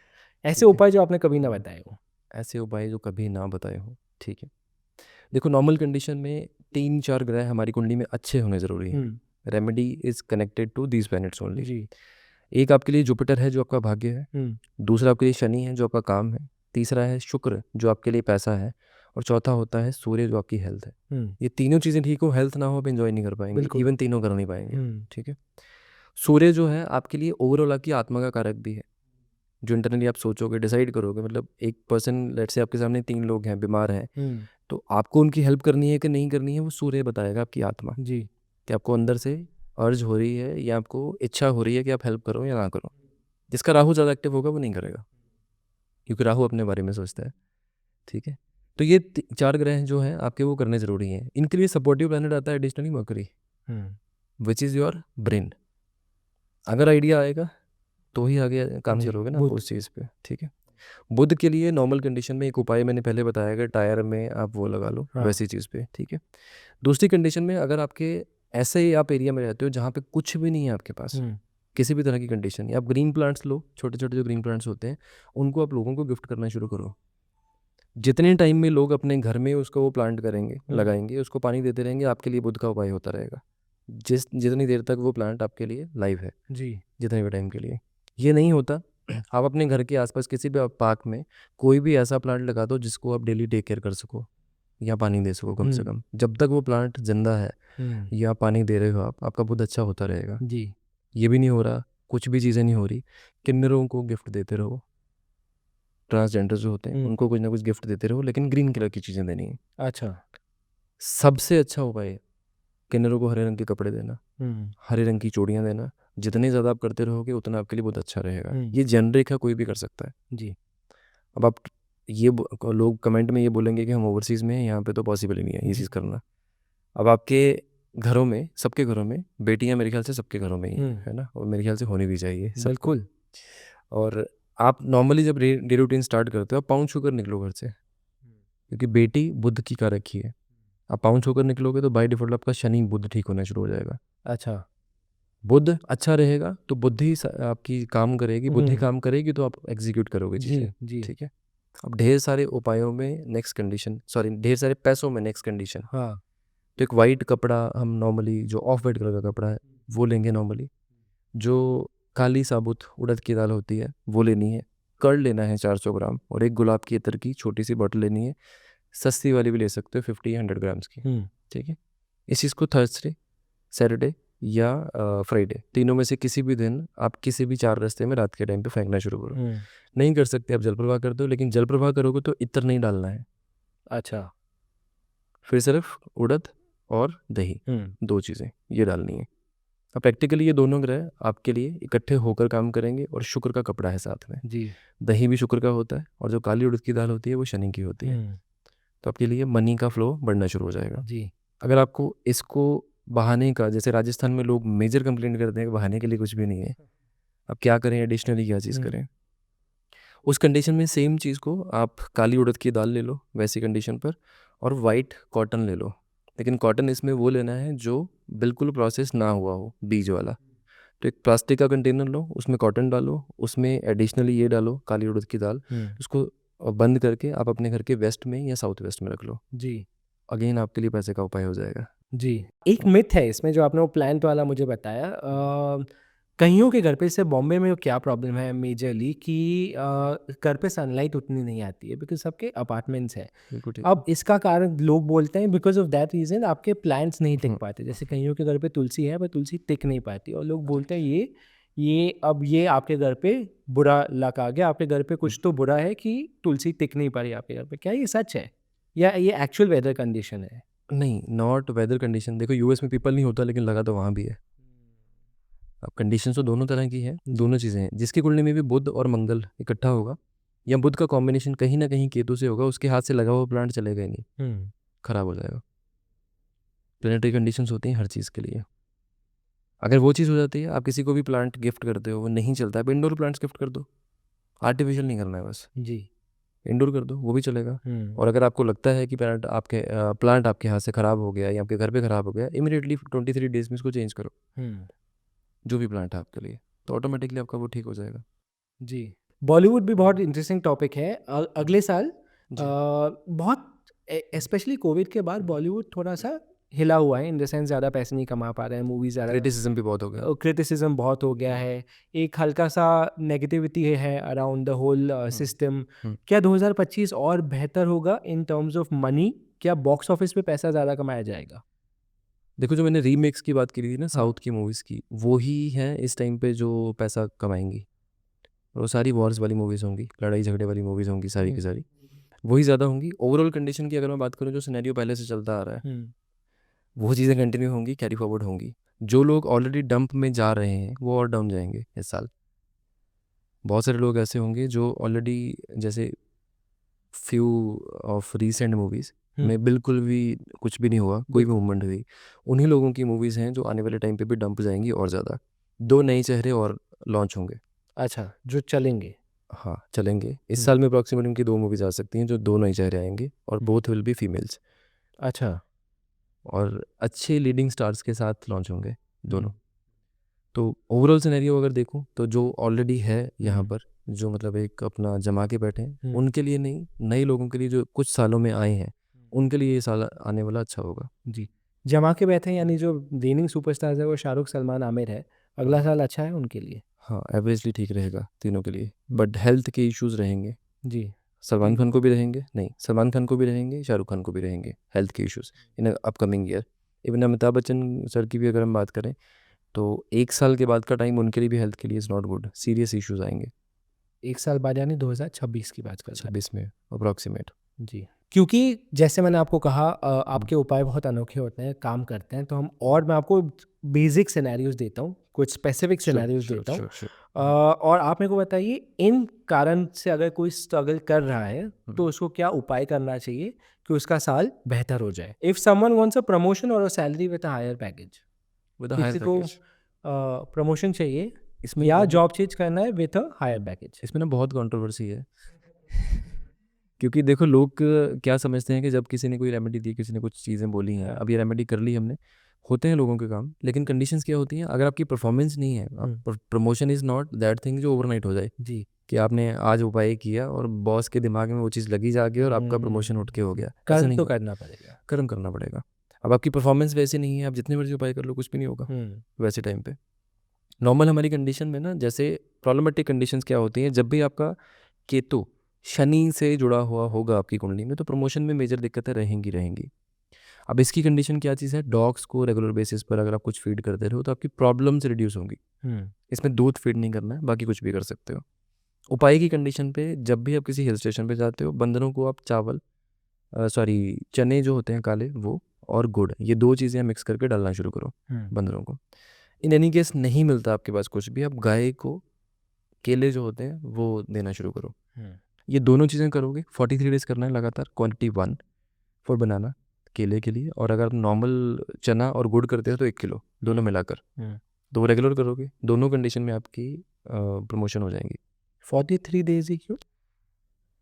ऐसे ठीक है। उपाय जो आपने कभी ना बताए हों। ऐसे उपाय जो कभी ना बताए हो, ठीक है। देखो नॉर्मल कंडीशन में 3-4 ग्रह हमारी कुंडली में अच्छे होने ज़रूरी हैं। हुँ, remedy is connected to these planets only. जी। एक आपके लिए जुपिटर है जो आपका भाग्य है, हुँ, दूसरा आपके लिए शनि है जो आपका काम है, तीसरा है शुक्र जो आपके लिए पैसा है और चौथा होता है सूर्य जो आपकी हेल्थ है। हुँ, ये तीनों चीज़ें ठीक हो, हेल्थ ना हो आप एंजॉय नहीं कर पाएंगे, बिल्कुल। इवन तीनों कर नहीं पाएंगे, हुँ, ठीक है। सूर्य जो है आपके लिए ओवरऑल आपकी आत्मा का कारक भी है। जो इंटरनली आप सोचोगे, डिसाइड करोगे, मतलब एक पर्सन लेट्स से आपके सामने 3 लोग हैं, बीमार हैं, हुँ, तो आपको उनकी हेल्प करनी है कि नहीं करनी है वो सूर्य बताएगा, आपकी आत्मा, जी। कि आपको अंदर से अर्ज हो रही है या आपको इच्छा हो रही है कि आप हेल्प करो या ना करो। जिसका राहु ज़्यादा एक्टिव होगा वो नहीं करेगा, क्योंकि राहु अपने बारे में सोचता है, ठीक है। तो ये 4 ग्रह जो हैं आपके वो करने ज़रूरी हैं। इनके लिए सपोर्टिव प्लैनेट आता है additionally mercury, hmm, which is your brain. अगर आइडिया आएगा तो ही आगे काम जी, करोगे ना आप बुध। उस चीज़ पे, ठीक है। बुध के लिए नॉर्मल कंडीशन में एक उपाय मैंने पहले बताया कि टायर में आप वो लगा लो हाँ। वैसी चीज़ पे, ठीक है। दूसरी कंडीशन में अगर आपके ऐसे ही आप एरिया में रहते हो जहाँ पे कुछ भी नहीं है आपके पास, हुँ, किसी भी तरह की कंडीशन नहीं, आप ग्रीन प्लांट्स लो, छोटे छोटे जो ग्रीन प्लांट्स होते हैं उनको आप लोगों को गिफ्ट करना शुरू करो। जितने टाइम में लोग अपने घर में उसको वो प्लांट करेंगे, हुँ, लगाएंगे, उसको पानी देते रहेंगे, आपके लिए बुध का उपाय होता रहेगा। जितनी देर तक वो प्लांट आपके लिए लाइव है, जी। जितने भी टाइम के लिए। ये नहीं होता आप अपने घर के आसपास किसी भी पार्क में कोई भी ऐसा प्लांट लगा दो जिसको आप डेली टेक केयर कर सको या पानी दे सको कम से हुँ, कम। जब तक वो प्लांट जिंदा है हुँ, या पानी दे रहे हो आप, आपका बहुत अच्छा होता रहेगा। जी। ये भी नहीं हो रहा, कुछ भी चीज़ें नहीं हो रही, किन्नरों को गिफ्ट देते रहो। ट्रांसजेंडर जो होते हैं हुँ, उनको कुछ ना कुछ गिफ्ट देते रहो, लेकिन ग्रीन कलर की चीज़ें देनी है। अच्छा। सबसे अच्छा उपाय है किन्नरों को हरे रंग के कपड़े देना, हुँ, हरे रंग की चूड़ियाँ देना। जितने ज़्यादा आप करते रहोगे उतना आपके लिए बहुत अच्छा रहेगा। हुँ, ये जेनरिक है, कोई भी कर सकता है। जी। अब आप लोग कमेंट में ये बोलेंगे कि हम ओवरसीज़ में हैं, यहाँ पे तो पॉसिबल ही नहीं है ये चीज़ करना। अब आपके घरों में, सबके घरों में बेटियां मेरे ख्याल से सबके घरों में ही हम्म, है ना, और मेरे ख्याल से होनी भी चाहिए सबको। बिल्कुल। और आप नॉर्मली जब डे रूटीन स्टार्ट करते हो आप पाँव छूकर निकलो घर से, क्योंकि बेटी बुध की कारक है। आप पाँव छूकर निकलोगे तो बाय डिफ़ॉल्ट आपका शनि बुध ठीक होना शुरू हो जाएगा। अच्छा। बुध अच्छा रहेगा तो बुद्धि आपकी काम करेगी, बुद्धि हम्म, काम करेगी तो आप एग्जीक्यूट करोगे जी चीज़ें। जी। ठीक है। अब ढेर सारे उपायों में नेक्स्ट कंडीशन, सॉरी ढेर सारे पैसों में नेक्स्ट कंडीशन। हाँ। तो एक वाइट कपड़ा हम नॉर्मली, जो ऑफ वाइट कलर का कपड़ा है वो लेंगे नॉर्मली। जो काली साबुत उड़द की दाल होती है वो लेनी है। कर्ड लेना है 400 ग्राम, और एक गुलाब की इत्र की छोटी सी बॉटल लेनी है। सस्ती वाली भी ले सकते हो 50-100 ग्राम्स की। हम्म, ठीक है। इस चीज़ को थर्सडे, सैटरडे या फ्राइडे, तीनों में से किसी भी दिन आप किसी भी 4 रास्ते में रात के टाइम पे फेंकना शुरू करो। हम्म, नहीं कर सकते आप जल प्रवाह कर दो, लेकिन जल प्रवाह करोगे तो इत्र नहीं डालना है। अच्छा। फिर सिर्फ उड़द और दही, हम्म, 2 चीज़ें ये डालनी है। अब प्रैक्टिकली ये दोनों ग्रह आपके लिए इकट्ठे होकर काम करेंगे, और शुक्र का कपड़ा है साथ में। जी। दही भी शुक्र का होता है, और जो काली उड़द की दाल होती है वो शनि की होती है। हम्म, तो आपके लिए मनी का फ्लो बढ़ना शुरू हो जाएगा। जी। अगर आपको इसको बहाने का, जैसे राजस्थान में लोग मेजर कंप्लेंट करते हैं कि बहाने के लिए कुछ भी नहीं है, अब क्या करें, एडिशनली क्या चीज़ हम्म, करें, उस कंडीशन में सेम चीज़ को आप काली उड़द की दाल ले लो वैसी कंडीशन पर, और वाइट कॉटन ले लो। लेकिन कॉटन इसमें वो लेना है जो बिल्कुल प्रोसेस ना हुआ हो, बीज वाला। तो एक प्लास्टिक का कंटेनर लो, उसमें कॉटन डालो, उसमें एडिशनली ये डालो काली उड़द की दाल, हम्म, उसको बंद करके आप अपने घर के वेस्ट में या साउथ वेस्ट में रख लो। जी अगेन आपके लिए पैसे का उपाय हो जाएगा। जी। एक मिथ है इसमें जो आपने वो प्लांट वाला मुझे बताया। कईयों के घर पे, जैसे बॉम्बे में क्या प्रॉब्लम है मेजरली कि घर पे सनलाइट उतनी नहीं आती है बिकॉज सबके अपार्टमेंट्स हैं। बिल्कुल ठीक है। अब इसका कारण लोग बोलते हैं बिकॉज ऑफ दैट रीज़न आपके प्लांट्स नहीं टिक हम्म, पाते। जैसे कईयों के घर पे तुलसी है पर तुलसी टिक नहीं पाती, और लोग बोलते हैं ये अब ये आपके घर पे बुरा लक आ गया, आपके घर पे हम्म। कुछ तो बुरा है कि तुलसी टिक नहीं पा रही आपके घर पे। क्या ये सच है या ये एक्चुअल वेदर कंडीशन है? नहीं, नॉट वेदर कंडीशन। देखो यूएस में पीपल नहीं होता, लेकिन लगा तो वहाँ भी है। अब कंडीशन तो दोनों तरह की है, जी। दोनों चीज़ें हैं। जिसकी कुंडली में भी बुध और मंगल इकट्ठा होगा, या बुध का कॉम्बिनेशन कहीं ना कहीं केतु से होगा, उसके हाथ से लगा हुआ प्लांट चलेगा ही नहीं, हुँ। खराब हो जाएगा। प्लेनेटरी कंडीशंस होती हैं हर चीज़ के लिए। अगर वो चीज़ हो जाती है, आप किसी को भी प्लांट गिफ्ट करते हो वो नहीं चलता है, आप इंडोर प्लांट्स गिफ्ट कर दो। आर्टिफिशियल नहीं करना है, बस जी। इंडोर कर दो, वो भी चलेगा। हुँ, और अगर आपको लगता है कि प्लांट आपके हाथ से ख़राब हो गया या आपके घर पे ख़राब हो गया, इमीडिएटली 23 डेज में इसको चेंज करो, हुँ। जो भी प्लांट है आपके लिए, तो ऑटोमेटिकली आपका वो ठीक हो जाएगा। जी। बॉलीवुड भी बहुत इंटरेस्टिंग टॉपिक है। अगले साल जी। बहुत स्पेशली कोविड के बाद बॉलीवुड थोड़ा-सा हिला हुआ है, इन द सेंस ज़्यादा पैसे नहीं कमा पा रहे हैं, मूवीज़ ज़्यादा क्रिटिसिज्म भी बहुत हो गया। क्रिटिसिज्म बहुत हो गया है। एक हल्का-सा नेगेटिविटी है अराउंड द होल हुँ, सिस्टम। हुँ। क्या 2025 और बेहतर होगा इन टर्म्स ऑफ मनी? क्या बॉक्स ऑफिस पे पैसा ज़्यादा कमाया जाएगा? देखो, जो मैंने रीमेक्स की बात करी थी ना हाँ। साउथ की मूवीज़ की, वो ही हैं इस टाइम पे जो पैसा कमाएँगी। वो सारी वॉर्स वाली मूवीज़ होंगी, लड़ाई झगड़े वाली मूवीज़ होंगी सारी हुँ, की सारी, वही ज़्यादा होंगी। ओवरऑल कंडीशन की अगर मैं बात करूँ, जो सिनेरियो पहले से चलता आ रहा है, हुँ, वो चीज़ें कंटिन्यू होंगी, कैरी फॉरवर्ड होंगी। जो लोग ऑलरेडी डंप में जा रहे हैं, वो और डाउन जाएँगे इस साल। बहुत सारे लोग ऐसे होंगे जो ऑलरेडी, जैसे फ्यू ऑफ रीसेंट मूवीज़ हुँ। में बिल्कुल भी कुछ भी नहीं हुआ, कोई भी बिल्कुल। मूवमेंट हुई। उन्हीं लोगों की मूवीज़ हैं जो आने वाले टाइम पे भी डंप जाएँगी और ज़्यादा। 2 नए चेहरे और लॉन्च होंगे। अच्छा, जो चलेंगे। हाँ, चलेंगे। इस हुँ, साल में अप्रॉक्सिमेट उनकी 2 मूवीज़ आ सकती हैं जो 2 नए चेहरे आएँगे, और हुँ। बोथ विल बी फीमेल्स, अच्छा। और अच्छे लीडिंग स्टार्स के साथ लॉन्च होंगे हुँ, दोनों। तो ओवरऑल सिनेरियो अगर देखूँ तो जो ऑलरेडी है यहाँ हुँ, पर, जो मतलब एक अपना जमा के बैठे हैं, हुँ। उनके लिए नहीं, नए लोगों के लिए जो कुछ सालों में आए हैं, उनके लिए ये साल आने वाला अच्छा होगा। जी। जमा के बैठे हैं यानी जो रेनिंग सुपरस्टार्स है वो शाहरुख, सलमान, आमिर है। अगला साल अच्छा है उनके लिए। हाँ, एवरेजली ठीक रहेगा तीनों के लिए, बट हेल्थ के इश्यूज़ रहेंगे। जी। सलमान खान को भी रहेंगे, नहीं, सलमान खान को भी रहेंगे, शाहरुख खान को भी रहेंगे हेल्थ के इश्यूज़ इन upcoming year. Even Amitabh Bachchan sir की भी अगर हम बात करें, तो 1 साल के बाद का टाइम उनके लिए भी हेल्थ के लिए is not good, serious issues आएँगे 1 साल बाद यानी 2026 की बात कर रहे हैं। 26 में अप्रॉक्सिमेट। जी। क्योंकि जैसे मैंने आपको कहा आपके उपाय बहुत अनोखे होते हैं, काम करते हैं, तो मैं आपको बेसिक सिनेरियोज देता हूँ, कुछ स्पेसिफिक सिनेरियोज देता हूँ। और आप मेरे को बताइए इन कारण से अगर कोई स्ट्रगल कर रहा है तो उसको क्या उपाय करना चाहिए कि उसका साल बेहतर हो जाए। If someone wants a promotion or a salary with a higher package, with higher किसी को पैकेज प्रमोशन चाहिए इसमें या बहुत जॉब चेंज करना है विद अ हायर पैकेज। इसमें ना बहुत कंट्रोवर्सी है क्योंकि देखो लोग क्या समझते हैं कि जब किसी ने कोई रेमेडी दी, किसी ने कुछ चीज़ें बोली हैं, अब ये रेमेडी कर ली हमने, होते हैं लोगों के काम, लेकिन कंडीशंस क्या होती हैं, अगर आपकी परफॉर्मेंस नहीं है, promotion is not that thing जो ओवरनाइट हो जाए जी। कि आपने आज उपाय किया और बॉस के दिमाग में वो चीज़ लगी जाके और आपका प्रमोशन उठ के हो गया, ऐसा कर्म नहीं तो होता। करना पड़ेगा। कर्म करना पड़ेगा। अब आपकी परफॉर्मेंस वैसे नहीं है, आप जितने मर्जी उपाय कर लो कुछ भी नहीं होगा वैसे टाइम पे। नॉर्मल हमारी कंडीशन में ना, जैसे प्रॉब्लमेटिक कंडीशंस क्या होती हैं, जब भी आपका केतु शनि से जुड़ा हुआ होगा आपकी कुंडली में, तो प्रमोशन में मेजर दिक्कतें रहेंगी रहेंगी। अब इसकी कंडीशन क्या चीज़ है, डॉग्स को रेगुलर बेसिस पर अगर आप कुछ फीड करते रहो तो आपकी प्रॉब्लम्स रिड्यूस होंगी। इसमें दूध फीड नहीं करना है, बाकी कुछ भी कर सकते हो। उपाय की कंडीशन पे, जब भी आप किसी हिल स्टेशन पे जाते हो, बंदरों को आप चावल चने जो होते हैं काले वो और गुड़, ये 2 चीज़ें मिक्स करके डालना शुरू करो बंदरों को। इन एनी केस नहीं मिलता आपके पास कुछ भी, आप गाय को केले जो होते हैं वो देना शुरू करो। ये दोनों चीज़ें करोगे, 43 डेज़ करना है लगातार, क्वांटिटी 1 फॉर बनाना केले के लिए, और अगर नॉर्मल चना और गुड़ करते हो तो 1 किलो दोनों मिलाकर, तो वो रेगुलर करोगे, दोनों कंडीशन में आपकी प्रमोशन हो जाएंगी। 43 डेज ही क्यों?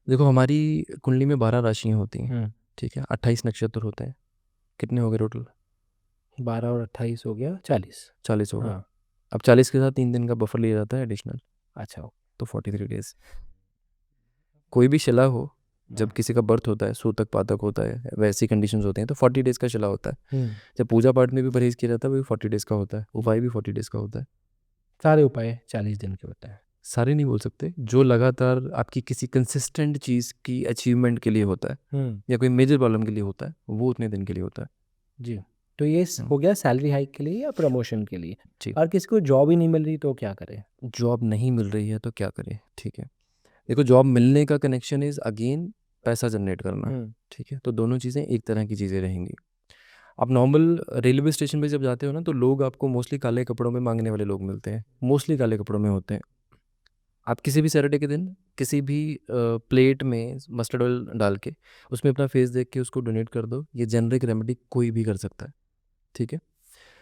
देखो हमारी कुंडली में 12 राशियाँ होती हैं, ठीक है, 28 नक्षत्र होते हैं, कितने हो गए टोटल? 12 और 28 हो गया 40। 40 हो गए। हाँ। अब 40 के साथ 3 दिन का बफर लिया जाता है एडिशनल, अच्छा। तो 43 डेज़। कोई भी शिला हो, जब किसी का बर्थ होता है, सूतक पातक होता है, वैसी कंडीशंस होते हैं, तो 40 डेज़ का शिला होता है। जब पूजा पाठ में भी परहेज़ किया जाता है वो भी 40 डेज़ का होता है, उपाय भी 40 डेज़ का होता है। सारे उपाय 40 दिन के होते हैं। सारे नहीं बोल सकते, जो लगातार आपकी किसी कंसिस्टेंट चीज़ की अचीवमेंट के लिए होता है या कोई मेजर प्रॉब्लम के लिए होता है, वो उतने दिन के लिए होता है। जी। तो ये हो गया सैलरी हाइक के लिए या प्रमोशन के लिए। जी। और किसी को जॉब ही नहीं मिल रही तो क्या करें? जॉब नहीं मिल रही है तो क्या करें, ठीक है। देखो जॉब मिलने का कनेक्शन इज़ अगेन पैसा जनरेट करना, ठीक है, तो दोनों चीज़ें एक तरह की चीज़ें रहेंगी। आप नॉर्मल रेलवे स्टेशन पे जब जाते हो ना, तो लोग आपको मोस्टली काले कपड़ों में मांगने वाले लोग मिलते हैं, मोस्टली काले कपड़ों में होते हैं। आप किसी भी सैटरडे के दिन किसी भी प्लेट में मस्टर्ड ऑयल डाल के उसमें अपना फेस देख के उसको डोनेट कर दो, ये जेनरिक रेमेडी कोई भी कर सकता है, ठीक है।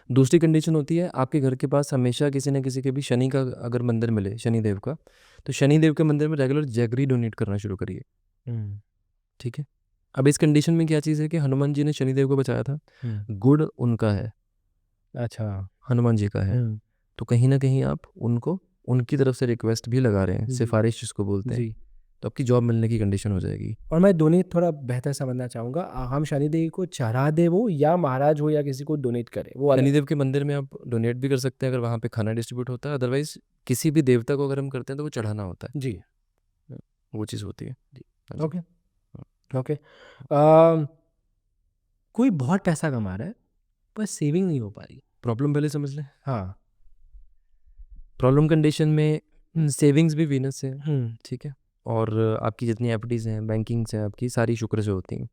दूसरी कंडीशन होती है, आपके घर के पास हमेशा किसी न किसी के भी शनि का अगर मंदिर मिले, शनिदेव का, तो शनिदेव के मंदिर में रेगुलर जैगरी डोनेट करना शुरू करिए, ठीक है। अब इस कंडीशन में क्या चीज़ है कि हनुमान जी ने शनिदेव को बचाया था, गुड़ उनका है, अच्छा। हनुमान जी का है, तो कहीं ना कहीं आप उनको उनकी तरफ से रिक्वेस्ट भी लगा रहे हैं, जी। सिफारिश जिसको बोलते हैं, जी। तो आपकी जॉब मिलने की कंडीशन हो जाएगी। और मैं डोनेट थोड़ा बेहतर समझना चाहूँगा, हम शनिदेव को चढ़ा दे वो या महाराज हो या किसी को डोनेट करे वो अलग? शनिदेव के मंदिर में आप डोनेट भी कर सकते हैं अगर वहाँ पे खाना डिस्ट्रीब्यूट होता है, अदरवाइज किसी भी देवता को अगर हम करते हैं तो वो चढ़ाना होता है, जी। वो चीज़ होती है। जी। हाँ जी। ओके। ओके। कोई बहुत पैसा कमा रहा है पर सेविंग नहीं हो पा रही। प्रॉब्लम पहले समझ लें। हाँ। प्रॉब्लम कंडीशन में सेविंग्स भी वीनस है, ठीक है, और आपकी जितनी एफडीज हैं, बैंकिंग्स हैं, आपकी सारी शुक्र से होती हैं।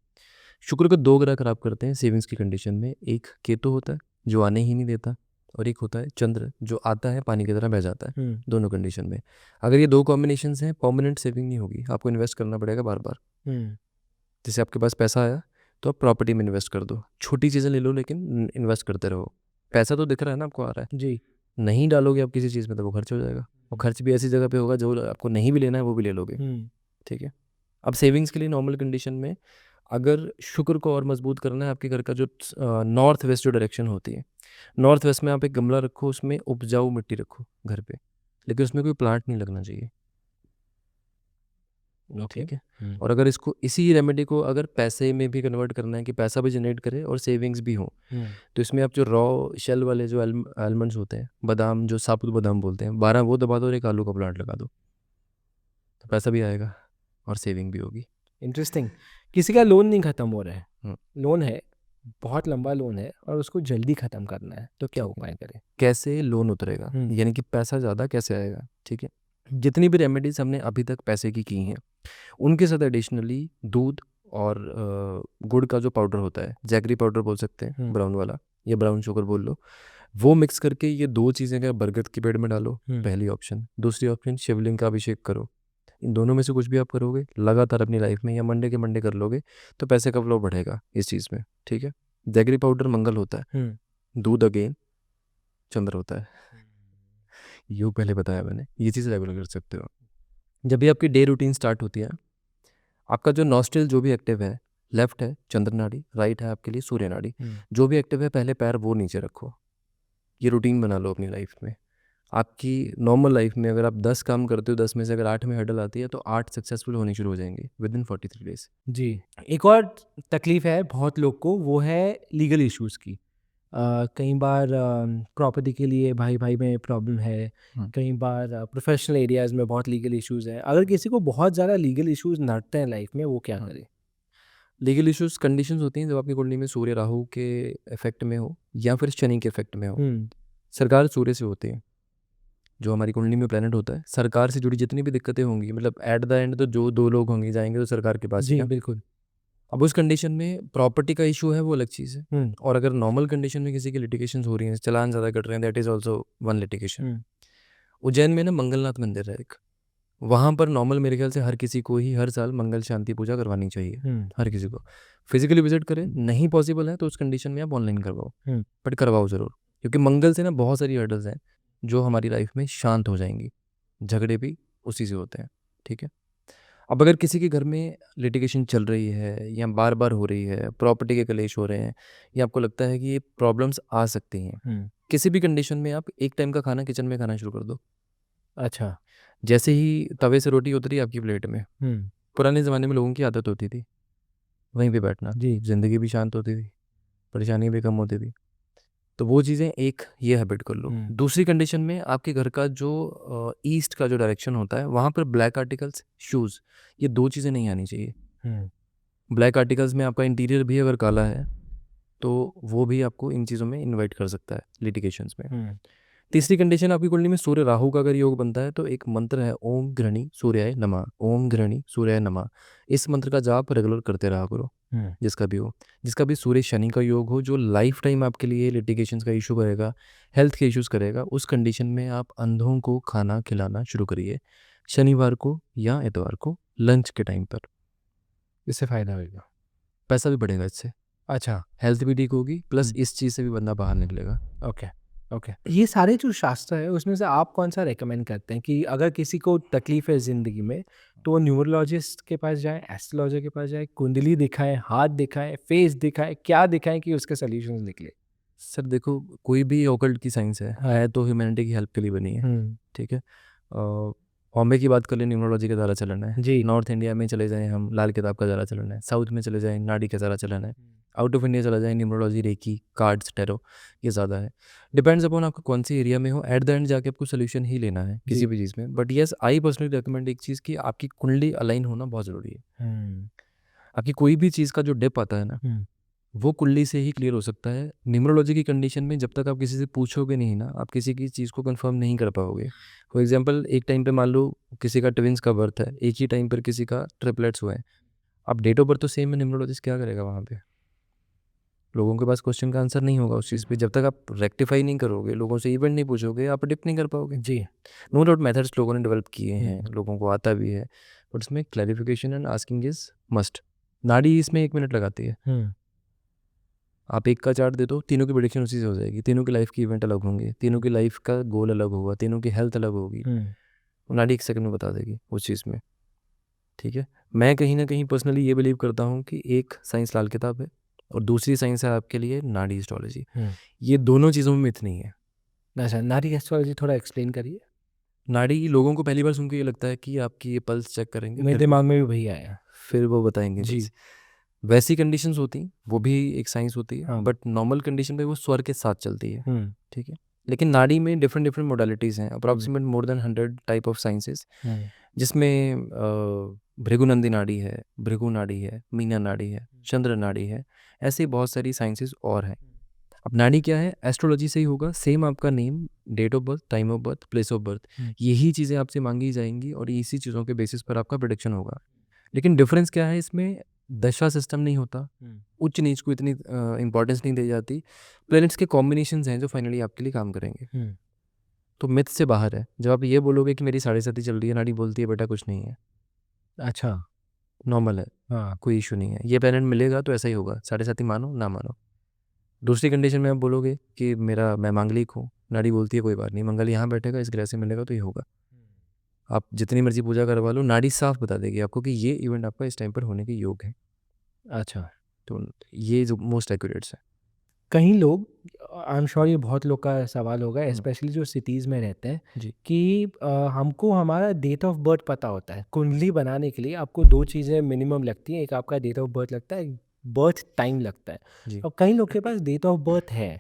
शुक्र को 2 ग्रह खराब करते हैं सेविंग्स की कंडीशन में, एक केतु होता है जो आने ही नहीं देता, और एक होता है चंद्र जो आता है पानी की तरह बह जाता है। दोनों कंडीशन में अगर ये 2 कॉम्बिनेशंस हैं, परमानेंट सेविंग नहीं होगी, आपको इन्वेस्ट करना पड़ेगा बार बार। जैसे आपके पास पैसा आया तो आप प्रॉपर्टी में इन्वेस्ट कर दो, छोटी चीज़ें ले लो लेकिन इन्वेस्ट करते रहो। पैसा तो दिख रहा है ना आपको आ रहा है, जी। नहीं डालोगे आप किसी चीज़ में तो वो खर्च हो जाएगा, और खर्च भी ऐसी जगह पे होगा जो आपको नहीं भी लेना है वो भी ले लोगे, ठीक है। अब सेविंग्स के लिए नॉर्मल कंडीशन में अगर शुक्र को और मजबूत करना है, आपके घर का जो नॉर्थ वेस्ट जो डायरेक्शन होती है, नॉर्थ वेस्ट में आप एक गमला रखो, उसमें उपजाऊ मिट्टी रखो घर पे, लेकिन उसमें कोई प्लांट नहीं लगना चाहिए, ठीक है। और अगर इसको इसी रेमेडी को अगर पैसे में भी कन्वर्ट करना है कि पैसा भी जनरेट करे और सेविंग्स भी हो, तो इसमें आप जो रॉ शेल वाले जो आलमंड्स होते हैं, बादाम जो साबुत बादाम बोलते हैं, 12 वो दबा दो और एक आलू का प्लांट लगा दो, तो पैसा भी आएगा और सेविंग भी होगी। इंटरेस्टिंग। किसी का लोन नहीं ख़त्म हो रहा है, लोन है, बहुत लंबा लोन है और उसको जल्दी ख़त्म करना है, तो क्या उपाय करें? कैसे लोन उतरेगा, यानी कि पैसा ज़्यादा कैसे आएगा, ठीक है। जितनी भी रेमेडीज हमने अभी तक पैसे की हैं, उनके साथ एडिशनली दूध और गुड़ का जो पाउडर होता है, जैगरी पाउडर बोल सकते हैं, ब्राउन वाला, या ब्राउन शुगर बोल लो, वो मिक्स करके ये 2 चीज़ें का बरगद के पेड़ में डालो, पहली ऑप्शन। दूसरी ऑप्शन, शिवलिंग का अभिषेक करो। इन दोनों में से कुछ भी आप करोगे लगातार अपनी लाइफ में, या मंडे के मंडे कर लोगे, तो पैसे का फ्लो बढ़ेगा इस चीज़ में, ठीक है। जैगरी पाउडर मंगल होता है, दूध अगेन चंद्र होता है। यूँ पहले बताया मैंने, ये चीज़ रेगुलर कर सकते हो। जब भी आपकी डे रूटीन स्टार्ट होती है, आपका जो नॉस्ट्रिल जो भी एक्टिव है, लेफ्ट है चंद्र नाड़ी, राइट है आपके लिए सूर्य नाड़ी, जो भी एक्टिव है पहले पैर वो नीचे रखो। ये रूटीन बना लो अपनी लाइफ में। आपकी नॉर्मल लाइफ में अगर आप 10 काम करते हो, 10 में से अगर 8 में हर्डल आती है, तो 8 सक्सेसफुल होनी शुरू हो जाएंगे विदिन 43 डेज। जी। एक और तकलीफ है बहुत लोग को, वो है लीगल इश्यूज़ की। कई बार प्रॉपर्टी के लिए भाई भाई में प्रॉब्लम है, कई बार प्रोफेशनल एरियाज़ में बहुत लीगल इश्यूज़ हैं। अगर किसी को बहुत ज़्यादा लीगल इश्यूज़ नड़ते हैं लाइफ में, वो क्या करे? लीगल इश्यूज कंडीशंस होती हैं जब आपकी कुंडली में सूर्य राहु के इफेक्ट में हो, या फिर शनि के इफेक्ट में हो। सरकार सूर्य से होती है, जो हमारी कुंडली में प्लेनेट होता है। सरकार से जुड़ी जितनी भी दिक्कतें होंगी, मतलब एट द एंड तो जो 2 लोग होंगे जाएंगे तो सरकार के पास ही जी, ना। बिल्कुल। अब उस कंडीशन में प्रॉपर्टी का इशू है, वो अलग चीज़ है। और अगर नॉर्मल कंडीशन में किसी की लिटिगेशंस हो रही हैं, चालान ज़्यादा कट रहे हैं, that is also one litigation. Ujjain में ना मंगलनाथ मंदिर है एक, वहाँ पर नॉर्मल मेरे ख्याल से हर किसी को ही हर साल मंगल शांति पूजा करवानी चाहिए, हर किसी को। फिजिकली विजिट करें, नहीं पॉसिबल है तो उस कंडीशन में आप ऑनलाइन करवाओ, बट करवाओ ज़रूर, क्योंकि मंगल से ना बहुत सारी हर्डल्स हैं जो हमारी लाइफ में शांत हो जाएंगी। झगड़े भी उसी से होते हैं, ठीक है। अब अगर किसी के घर में लिटिगेशन चल रही है, या बार बार हो रही है, प्रॉपर्टी के कलेश हो रहे हैं, या आपको लगता है कि ये प्रॉब्लम्स आ सकती हैं, किसी भी कंडीशन में आप एक टाइम का खाना किचन में खाना शुरू कर दो। अच्छा। जैसे ही तवे से रोटी उतरी आपकी प्लेट में, पुराने ज़माने में लोगों की आदत होती थी वहीं पे बैठना, जी। ज़िंदगी भी शांत होती थी, परेशानी भी कम होती थी। तो वो चीज़ें, एक ये हैबिट कर लो। दूसरी कंडीशन में आपके घर का जो ईस्ट का जो डायरेक्शन होता है, वहाँ पर ब्लैक आर्टिकल्स, शूज़, ये 2 चीज़ें नहीं आनी चाहिए। ब्लैक आर्टिकल्स में आपका इंटीरियर भी अगर काला है, तो वो भी आपको इन चीज़ों में इन्वाइट कर सकता है लिटिगेशंस में। तीसरी कंडीशन, आपकी कुंडली में सूर्य राहु का अगर योग बनता है, तो एक मंत्र है, ओम घृणी सूर्याय नमः, ओम घृणी सूर्याय नमः। इस मंत्र का जाप रेगुलर करते रहा करो, जिसका भी हो, जिसका भी सूर्य शनि का योग हो, जो लाइफ टाइम आपके लिए लिटिगेशंस का इशू करेगा, हेल्थ के इश्यूज़ करेगा, उस कंडीशन में आप अंधों को खाना खिलाना शुरू करिए, शनिवार को या इतवार को लंच के टाइम पर। इससे फ़ायदा होगा। पैसा भी बढ़ेगा इससे, अच्छा। हेल्थ भी ठीक होगी, प्लस इस चीज़ से भी बंदा बाहर निकलेगा। Okay, okay. ये सारे जो शास्त्र है, उसमें से आप कौन-सा रिकमेंड करते हैं कि अगर किसी को तकलीफ़ है ज़िंदगी में, तो वो न्यूमरोलॉजिस्ट के पास जाएँ, एस्ट्रोलॉजर के पास जाएँ, कुंडली दिखाएँ, हाथ दिखाएँ, फेस दिखाएँ, क्या दिखाएँ कि उसके सॉल्यूशंस निकले? सर देखो, कोई भी ऑकल्ट की साइंस है तो ह्यूमैनिटी की हेल्प के लिए बनी है, ठीक है। बॉम्बे की बात कर लें, न्यूमरोलॉजी का ज़्यादा चलन है। जी। नॉर्थ इंडिया में चले जाएँ हम, लाल किताब का ज़्यादा चलन है। साउथ में चले जाएँ, नाड़ी का ज़्यादा चलन है। आउट ऑफ इंडिया चला जाए, न्यूमरोलॉजी, रेकी, कार्ड्स, टैरो, ये ज़्यादा है। डिपेंड्स अपॉन आपको कौन सी एरिया में हो, एट द एंड जाके आपको सोल्यूशन ही लेना है किसी भी चीज़ में। But yes, I personally recommend एक चीज़ कि आपकी कुंडली अलाइन होना बहुत ज़रूरी है। आपकी कोई भी चीज़ का जो डिप आता है ना, वो कुंडली से ही क्लियर हो सकता है। न्यूमरोलॉजी की कंडीशन में जब तक आप किसी से पूछोगे नहीं ना, आप किसी की चीज़ को कंफर्म नहीं कर पाओगे। फॉर एग्जांपल, एक टाइम पे मान लो किसी का ट्विन्स का बर्थ है, एक ही टाइम पर किसी का ट्रिपलेट्स हुए हैं। अब डेट ऑफ बर्थ तो सेम है, न्यूमरोलॉजिस्ट क्या करेगा वहाँ पे? लोगों के पास क्वेश्चन का आंसर नहीं होगा उस चीज़ पे। जब तक आप रेक्टिफाई नहीं करोगे, लोगों से इवेंट नहीं पूछोगे, आप प्रेडिक्ट नहीं कर पाओगे। जी। नो डाउट मेथड्स लोगों ने डेवलप किए हैं, लोगों को आता भी है, बट इसमें clarification and asking is must. नाड़ी इसमें 1 मिनट लगाती है। आप एक का चार्ट दे दो, तीनों की प्रेडिक्शन उसी से हो जाएगी। तीनों की लाइफ की इवेंट अलग होंगे, तीनों की लाइफ का गोल अलग होगा, तीनों की हेल्थ अलग होगी। वो नाड़ी 1 सेकंड में बता देगी उस चीज़ में, ठीक है। मैं कहीं ना कहीं पर्सनली ये बिलीव करता हूँ कि एक साइंस लाल किताब है और दूसरी साइंस है आपके लिए नाड़ी एस्ट्रोलॉजी। ये दोनों चीज़ों में मिथ नहीं है। अच्छा, नाड़ी एस्ट्रोलॉजी थोड़ा एक्सप्लेन करिए। नाड़ी लोगों को पहली बार सुन के ये लगता है कि आपकी ये पल्स चेक करेंगे, मेरे दिमाग में भी वही आया। फिर वो बताएंगे जी। कुछ। वैसी कंडीशंस होती हैं, वो भी एक साइंस होती है, हाँ। बट नॉर्मल कंडीशन पे वो स्वर के साथ चलती है, ठीक है। लेकिन नाड़ी में डिफरेंट डिफरेंट मोडालिटीज़ हैं, approximate more than 100 type of sciences, जिसमें भृगुनंदी नाड़ी है, भृगु नाड़ी है, मीना नाड़ी है, चंद्र नाड़ी है, ऐसे बहुत सारी साइंसेस और हैं। अब नाड़ी क्या है, एस्ट्रोलॉजी से ही होगा, सेम आपका name, date of birth, time of birth, place of birth, यही चीज़ें आपसे मांगी जाएंगी और इसी चीज़ों के बेसिस पर आपका प्रोडिक्शन होगा। लेकिन डिफरेंस क्या है इसमें? दशा सिस्टम नहीं होता, उच्च नीच को इतनी इंपॉर्टेंस नहीं दी जाती। प्लैनेट्स के कॉम्बिनेशंस हैं जो फाइनली आपके लिए काम करेंगे। तो मिथ से बाहर है। जब आप ये बोलोगे कि मेरी साढ़े साथी चल रही है, नाड़ी बोलती है बेटा कुछ नहीं है, अच्छा। नॉर्मल है, हाँ। कोई इशू नहीं है, ये प्लैनेट मिलेगा तो ऐसा ही होगा, साढ़े साथी मानो ना मानो। दूसरी कंडीशन में आप बोलोगे कि मैं मांगलिक हूँ, नाड़ी बोलती है कोई बात नहीं, मंगल यहाँ बैठेगा, इस ग्रह से मिलेगा तो ये होगा। आप जितनी मर्जी पूजा करवा लो, नाड़ी साफ बता देगी आपको कि ये इवेंट आपका इस टाइम पर होने के योग है। अच्छा। तो ये जो मोस्ट एक्यूरेट्स है। कहीं लोग, आई एम श्योर ये बहुत लोग का सवाल होगा, हम्म, स्पेशली जो सिटीज़ में रहते हैं, जी कि हमको हमारा डेट ऑफ बर्थ पता होता है। कुंडली बनाने के लिए आपको दो चीज़ें मिनिमम लगती हैं, एक आपका डेट ऑफ बर्थ लगता है, एक बर्थ टाइम लगता है। जी और कई लोग के पास डेट ऑफ बर्थ है,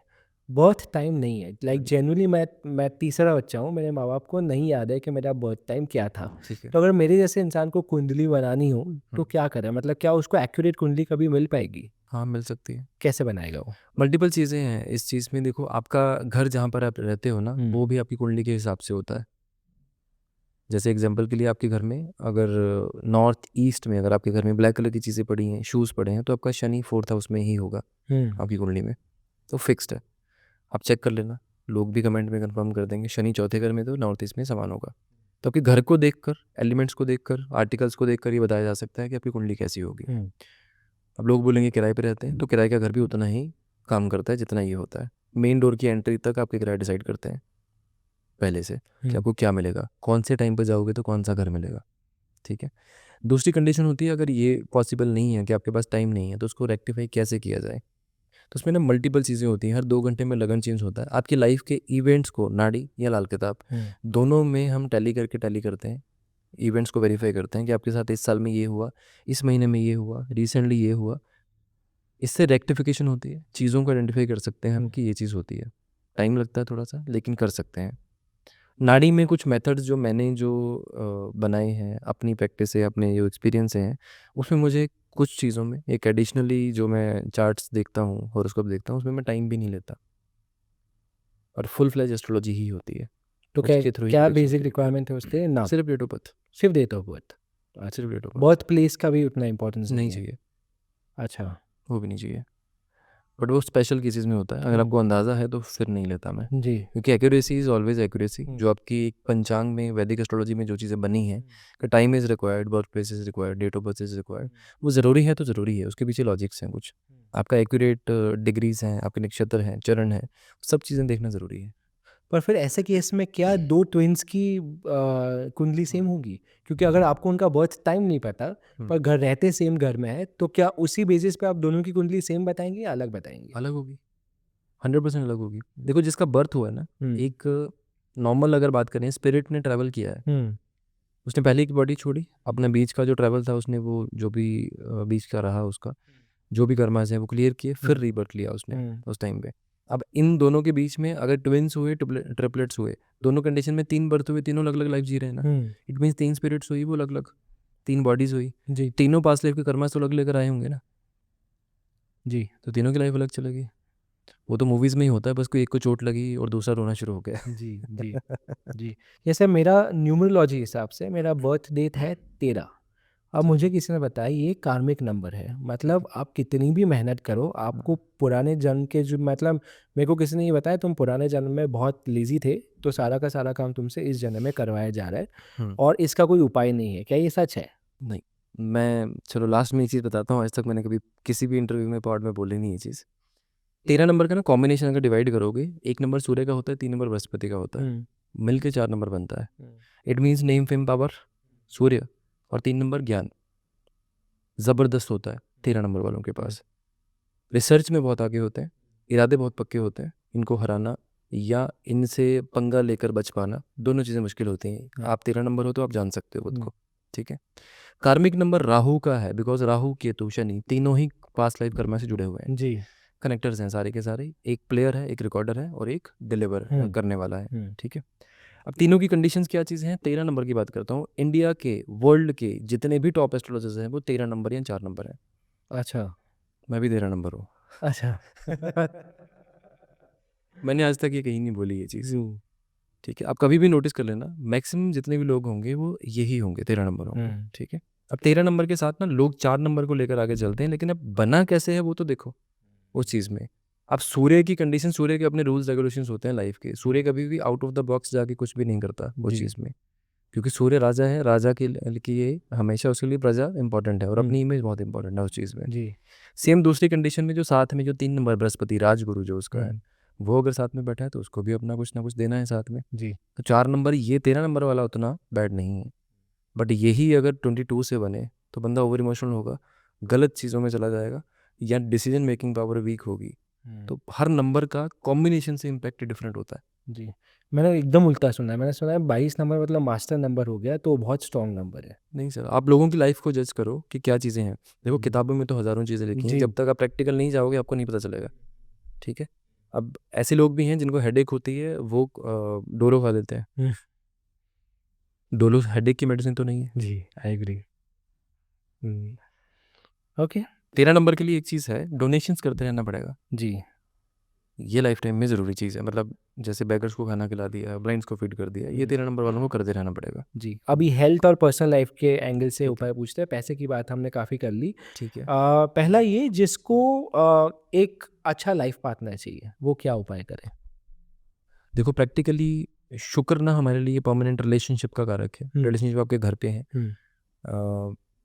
बर्थ टाइम नहीं है। लाइक जनरली मैं तीसरा बच्चा हूँ, मेरे माँ बाप को नहीं याद है कि मेरा बर्थ टाइम क्या था। ठीक है। तो अगर मेरे जैसे इंसान को कुंडली बनानी हो तो हम्म, क्या करें? मतलब क्या उसको एक्यूरेट कुंडली कभी मिल पाएगी? हाँ मिल सकती है। कैसे बनाएगा वो? मल्टीपल चीज़ें हैं इस चीज़ में। देखो, आपका घर जहाँ पर आप रहते हो ना, हम्म। वो भी आपकी कुंडली के हिसाब से होता है। जैसे एग्जांपल के लिए, आपके घर में अगर नॉर्थ ईस्ट में अगर आपके घर में ब्लैक कलर की चीज़ें पड़ी हैं, शूज़ पड़े हैं, तो आपका शनि फोर्थ हाउस में ही होगा हम्म। आपकी कुंडली में। तो फिक्स्ड है, आप चेक कर लेना। लोग भी कमेंट में कंफर्म कर देंगे, शनि चौथे घर में तो नॉर्थ ईस्ट में समान होगा। तो आपके घर को देखकर, एलिमेंट्स को देखकर, आर्टिकल्स को देखकर ये बताया जा सकता है कि आपकी कुंडली कैसी होगी। हम्म। अब लोग बोलेंगे किराए पे रहते हैं, तो किराए का घर भी उतना ही काम करता है जितना ये होता है। मेन डोर की एंट्री तक आपके किराया डिसाइड करते हैं पहले से कि हम्म। आपको क्या मिलेगा, कौन से टाइम पर जाओगे तो कौन सा घर मिलेगा। ठीक है। दूसरी कंडीशन होती है, अगर ये पॉसिबल नहीं है कि आपके पास टाइम नहीं है, तो उसको रेक्टिफाई कैसे किया जाए। तो उसमें ना मल्टीपल चीज़ें होती हैं, हर 2 घंटे में लगन चेंज होता है। आपकी लाइफ के इवेंट्स को नाड़ी या लाल किताब हम्म। दोनों में हम टैली करते हैं। इवेंट्स को वेरीफाई करते हैं कि आपके साथ इस साल में ये हुआ, इस महीने में ये हुआ, रिसेंटली ये हुआ। इससे रेक्टिफिकेशन होती है, चीज़ों को आइडेंटिफाई कर सकते हैं हम कि ये चीज़ होती है। टाइम लगता है थोड़ा सा, लेकिन कर सकते हैं। नाड़ी में कुछ मेथड्स जो मैंने बनाए हैं अपनी प्रैक्टिस से, अपने जो एक्सपीरियंस से हैं, उसमें मुझे कुछ चीज़ों में एक एडिशनली जो मैं चार्ट्स देखता हूँ, हॉरोस्कोप देखता हूँ, उसमें मैं टाइम भी नहीं लेता और फुल फ्लेज एस्ट्रोलॉजी ही होती है। तो क्या उसके थ्रू ही क्या प्रेडिक्शन बेसिक होती रिक्वायरमेंट है उसके? है। नाम? सिर्फ डेट ऑफ बर्थ, सिर्फ डेट ऑफ बर्थ? अच्छा। सिर्फ date of birth. Birth place का भी उतना इम्पोर्टेंस नहीं नहीं है? चाहिए, अच्छा। वो भी नहीं चाहिए। बट वो स्पेशल केसेस में होता है, अगर आपको अंदाज़ा है तो फिर नहीं लेता मैं। जी। क्योंकि एक्यूरेसी इज़ ऑलवेज एक्यूरेसी। हम्म। जो आपकी एक पंचांग में, वैदिक एस्ट्रोलॉजी में जो चीज़ें बनी हैं कि time is required, birth place is required, date of birth is required, वो ज़रूरी है तो ज़रूरी है। उसके पीछे लॉजिक्स हैं कुछ। आपका एक्यूरेट डिग्रीज हैं, आपके नक्षत्र हैं, चरण हैं, सब चीज़ें देखना ज़रूरी है। पर फिर ऐसे केस में क्या दो ट्विन्स की कुंडली सेम होगी? क्योंकि अगर आपको उनका बर्थ टाइम नहीं पता, हम्म, पर घर रहते सेम घर में है, तो क्या उसी बेसिस पे आप दोनों की कुंडली सेम बताएंगे या अलग बताएंगे? अलग होगी, 100% अलग होगी। देखो, जिसका बर्थ हुआ है ना, हम्म। एक नॉर्मल अगर बात करें, स्पिरिट ने ट्रैवल किया है, हम्म। उसने पहले की बॉडी छोड़ी, अपना बीच का जो ट्रैवल था उसने, वो जो भी बीच का रहा उसका, जो भी कर्मास है वो क्लियर किए, फिर रीबर्थ लिया उसने हम्म। उस टाइम पे। अब इन दोनों के बीच में अगर ट्विन्स हुए, ट्रिपलेट्स हुए, दोनों कंडीशन में 3 बर्थ हुए, तीनों अलग अलग लाइफ जी रहे हैं ना, हम्म। इट मीन्स 3 स्पिरिट्स हुई, वो अलग अलग 3 बॉडीज हुई, जी। तीनों पास लाइफ के कर्मास तो अलग लेकर आए होंगे ना, जी। तो तीनों की लाइफ अलग चलेगी। वो तो मूवीज़ में ही होता है, बस कोई एक को चोट लगी और दूसरा रोना शुरू हो गया। जी। जी। जी। जैसे मेरा न्यूमरोलॉजी हिसाब से मेरा बर्थ डेट है 13। अब ठीक मुझे है। किसी ने बताया ये कार्मिक नंबर है। मतलब आप कितनी भी मेहनत करो, आपको पुराने जन्म के जो, मतलब मेरे को किसी ने ये बताया तुम पुराने जन्म में बहुत लेजी थे, तो सारा का सारा काम तुमसे इस जन्म में करवाया जा रहा है हम्म, और इसका कोई उपाय नहीं है। क्या ये सच है? नहीं, मैं चलो लास्ट में ये चीज़ बताता हूँ। आज तक मैंने कभी किसी भी इंटरव्यू में, पॉड में बोली नहीं ये चीज़। 13 नंबर का ना कॉम्बिनेशन अगर डिवाइड करोगे, 1 नंबर सूर्य का होता है, 3 नंबर बृहस्पति का होता है, हम्म। मिल के 4 नंबर बनता है। हम्म। It means name, fame, power, सूर्य, और 3 नंबर ज्ञान, ज़बरदस्त होता है 13 नंबर वालों के पास। रिसर्च में बहुत आगे होते हैं, इरादे बहुत पक्के होते हैं। इनको हराना या इनसे पंगा लेकर बच पाना, दोनों चीज़ें मुश्किल होती हैं। आप 13 नंबर हो तो आप जान सकते हो खुद को। ठीक है। कार्मिक नंबर राहु का है, बिकॉज राहु, केतु, शनि तीनों ही पास्ट लाइफ कर्मा से जुड़े हुए हैं। जी। कनेक्टर्स हैं सारे के सारे। एक प्लेयर है, एक रिकॉर्डर है और एक डिलीवर करने वाला है। हम्म। ठीक है। अब तीनों की कंडीशंस क्या चीज़ हैं? 13 नंबर की बात करता हूँ। इंडिया के, वर्ल्ड के जितने भी टॉप एस्ट्रोलॉजर्स हैं वो 13 नंबर या 4 नंबर हैं। अच्छा। मैं भी 13 नंबर हूँ। अच्छा। मैंने आज तक ये कहीं नहीं बोली ये चीज़। हम्म। ठीक है। आप कभी भी नोटिस कर लेना, मैक्सिमम जितने भी लोग होंगे वो यही होंगे, 13 नंबर होंगे। हम्म। ठीक है। अब 13 नंबर के साथ ना लोग 4 नंबर को लेकर आगे चलते हैं, लेकिन अब बना कैसे है वो तो देखो उस चीज़ में। अब सूर्य की कंडीशन, सूर्य के अपने रूल्स रेगुलेशंस होते हैं लाइफ के। सूर्य कभी भी आउट ऑफ द बॉक्स जाके कुछ भी नहीं करता वो जी। चीज़ में, क्योंकि सूर्य राजा है, राजा के लिए हमेशा उसके लिए प्रजा इंपॉर्टेंट है और अपनी इमेज बहुत इंपॉर्टेंट है उस चीज़ में। जी। सेम दूसरी कंडीशन में जो साथ में जो 3 नंबर बृहस्पति राजगुरु जो उसका है, वो अगर साथ में बैठा है तो उसको भी अपना कुछ ना कुछ देना है साथ में। जी। तो 4 नंबर, ये 13 नंबर वाला उतना बैड नहीं है, बट यही अगर 22 से बने तो बंदा ओवर इमोशनल होगा, गलत चीज़ों में चला जाएगा, या डिसीजन मेकिंग पावर वीक होगी। तो हर नंबर का कॉम्बिनेशन से इम्पैक्ट डिफरेंट होता है। जी। मैंने एकदम उल्टा सुना है, मैंने सुना है 22 नंबर मतलब मास्टर नंबर हो गया, तो बहुत स्ट्रॉन्ग नंबर है। नहीं सर, आप लोगों की लाइफ को जज करो कि क्या चीज़ें हैं। देखो किताबों में तो हज़ारों चीज़ें लिखी हैं, जी। जब तक आप प्रैक्टिकल नहीं जाओगे आपको नहीं पता चलेगा, ठीक है। अब ऐसे लोग भी हैं जिनको हेडेक होती है, वो डोलो खा लेते हैं। डोलो हेडेक की मेडिसिन तो नहीं है। जी, आई एग्री। ओके। 13 नंबर के लिए एक चीज़ है, डोनेशंस करते रहना पड़ेगा। जी। ये लाइफ टाइम में ज़रूरी चीज़ है, मतलब जैसे बेगर्स को खाना खिला दिया, ब्लाइंड्स को फीड कर दिया, ये 13 नंबर वालों को करते रहना पड़ेगा। जी, अभी हेल्थ और पर्सनल लाइफ के एंगल से उपाय पूछते हैं। पैसे की बात हमने काफ़ी कर ली। ठीक है। पहला ये, जिसको एक अच्छा लाइफ पार्टनर चाहिए, वो क्या उपाय करें? देखो प्रैक्टिकली शुक्र ना हमारे लिए परमानेंट रिलेशनशिप का कारक है। रिलेशनशिप आपके घर पे है,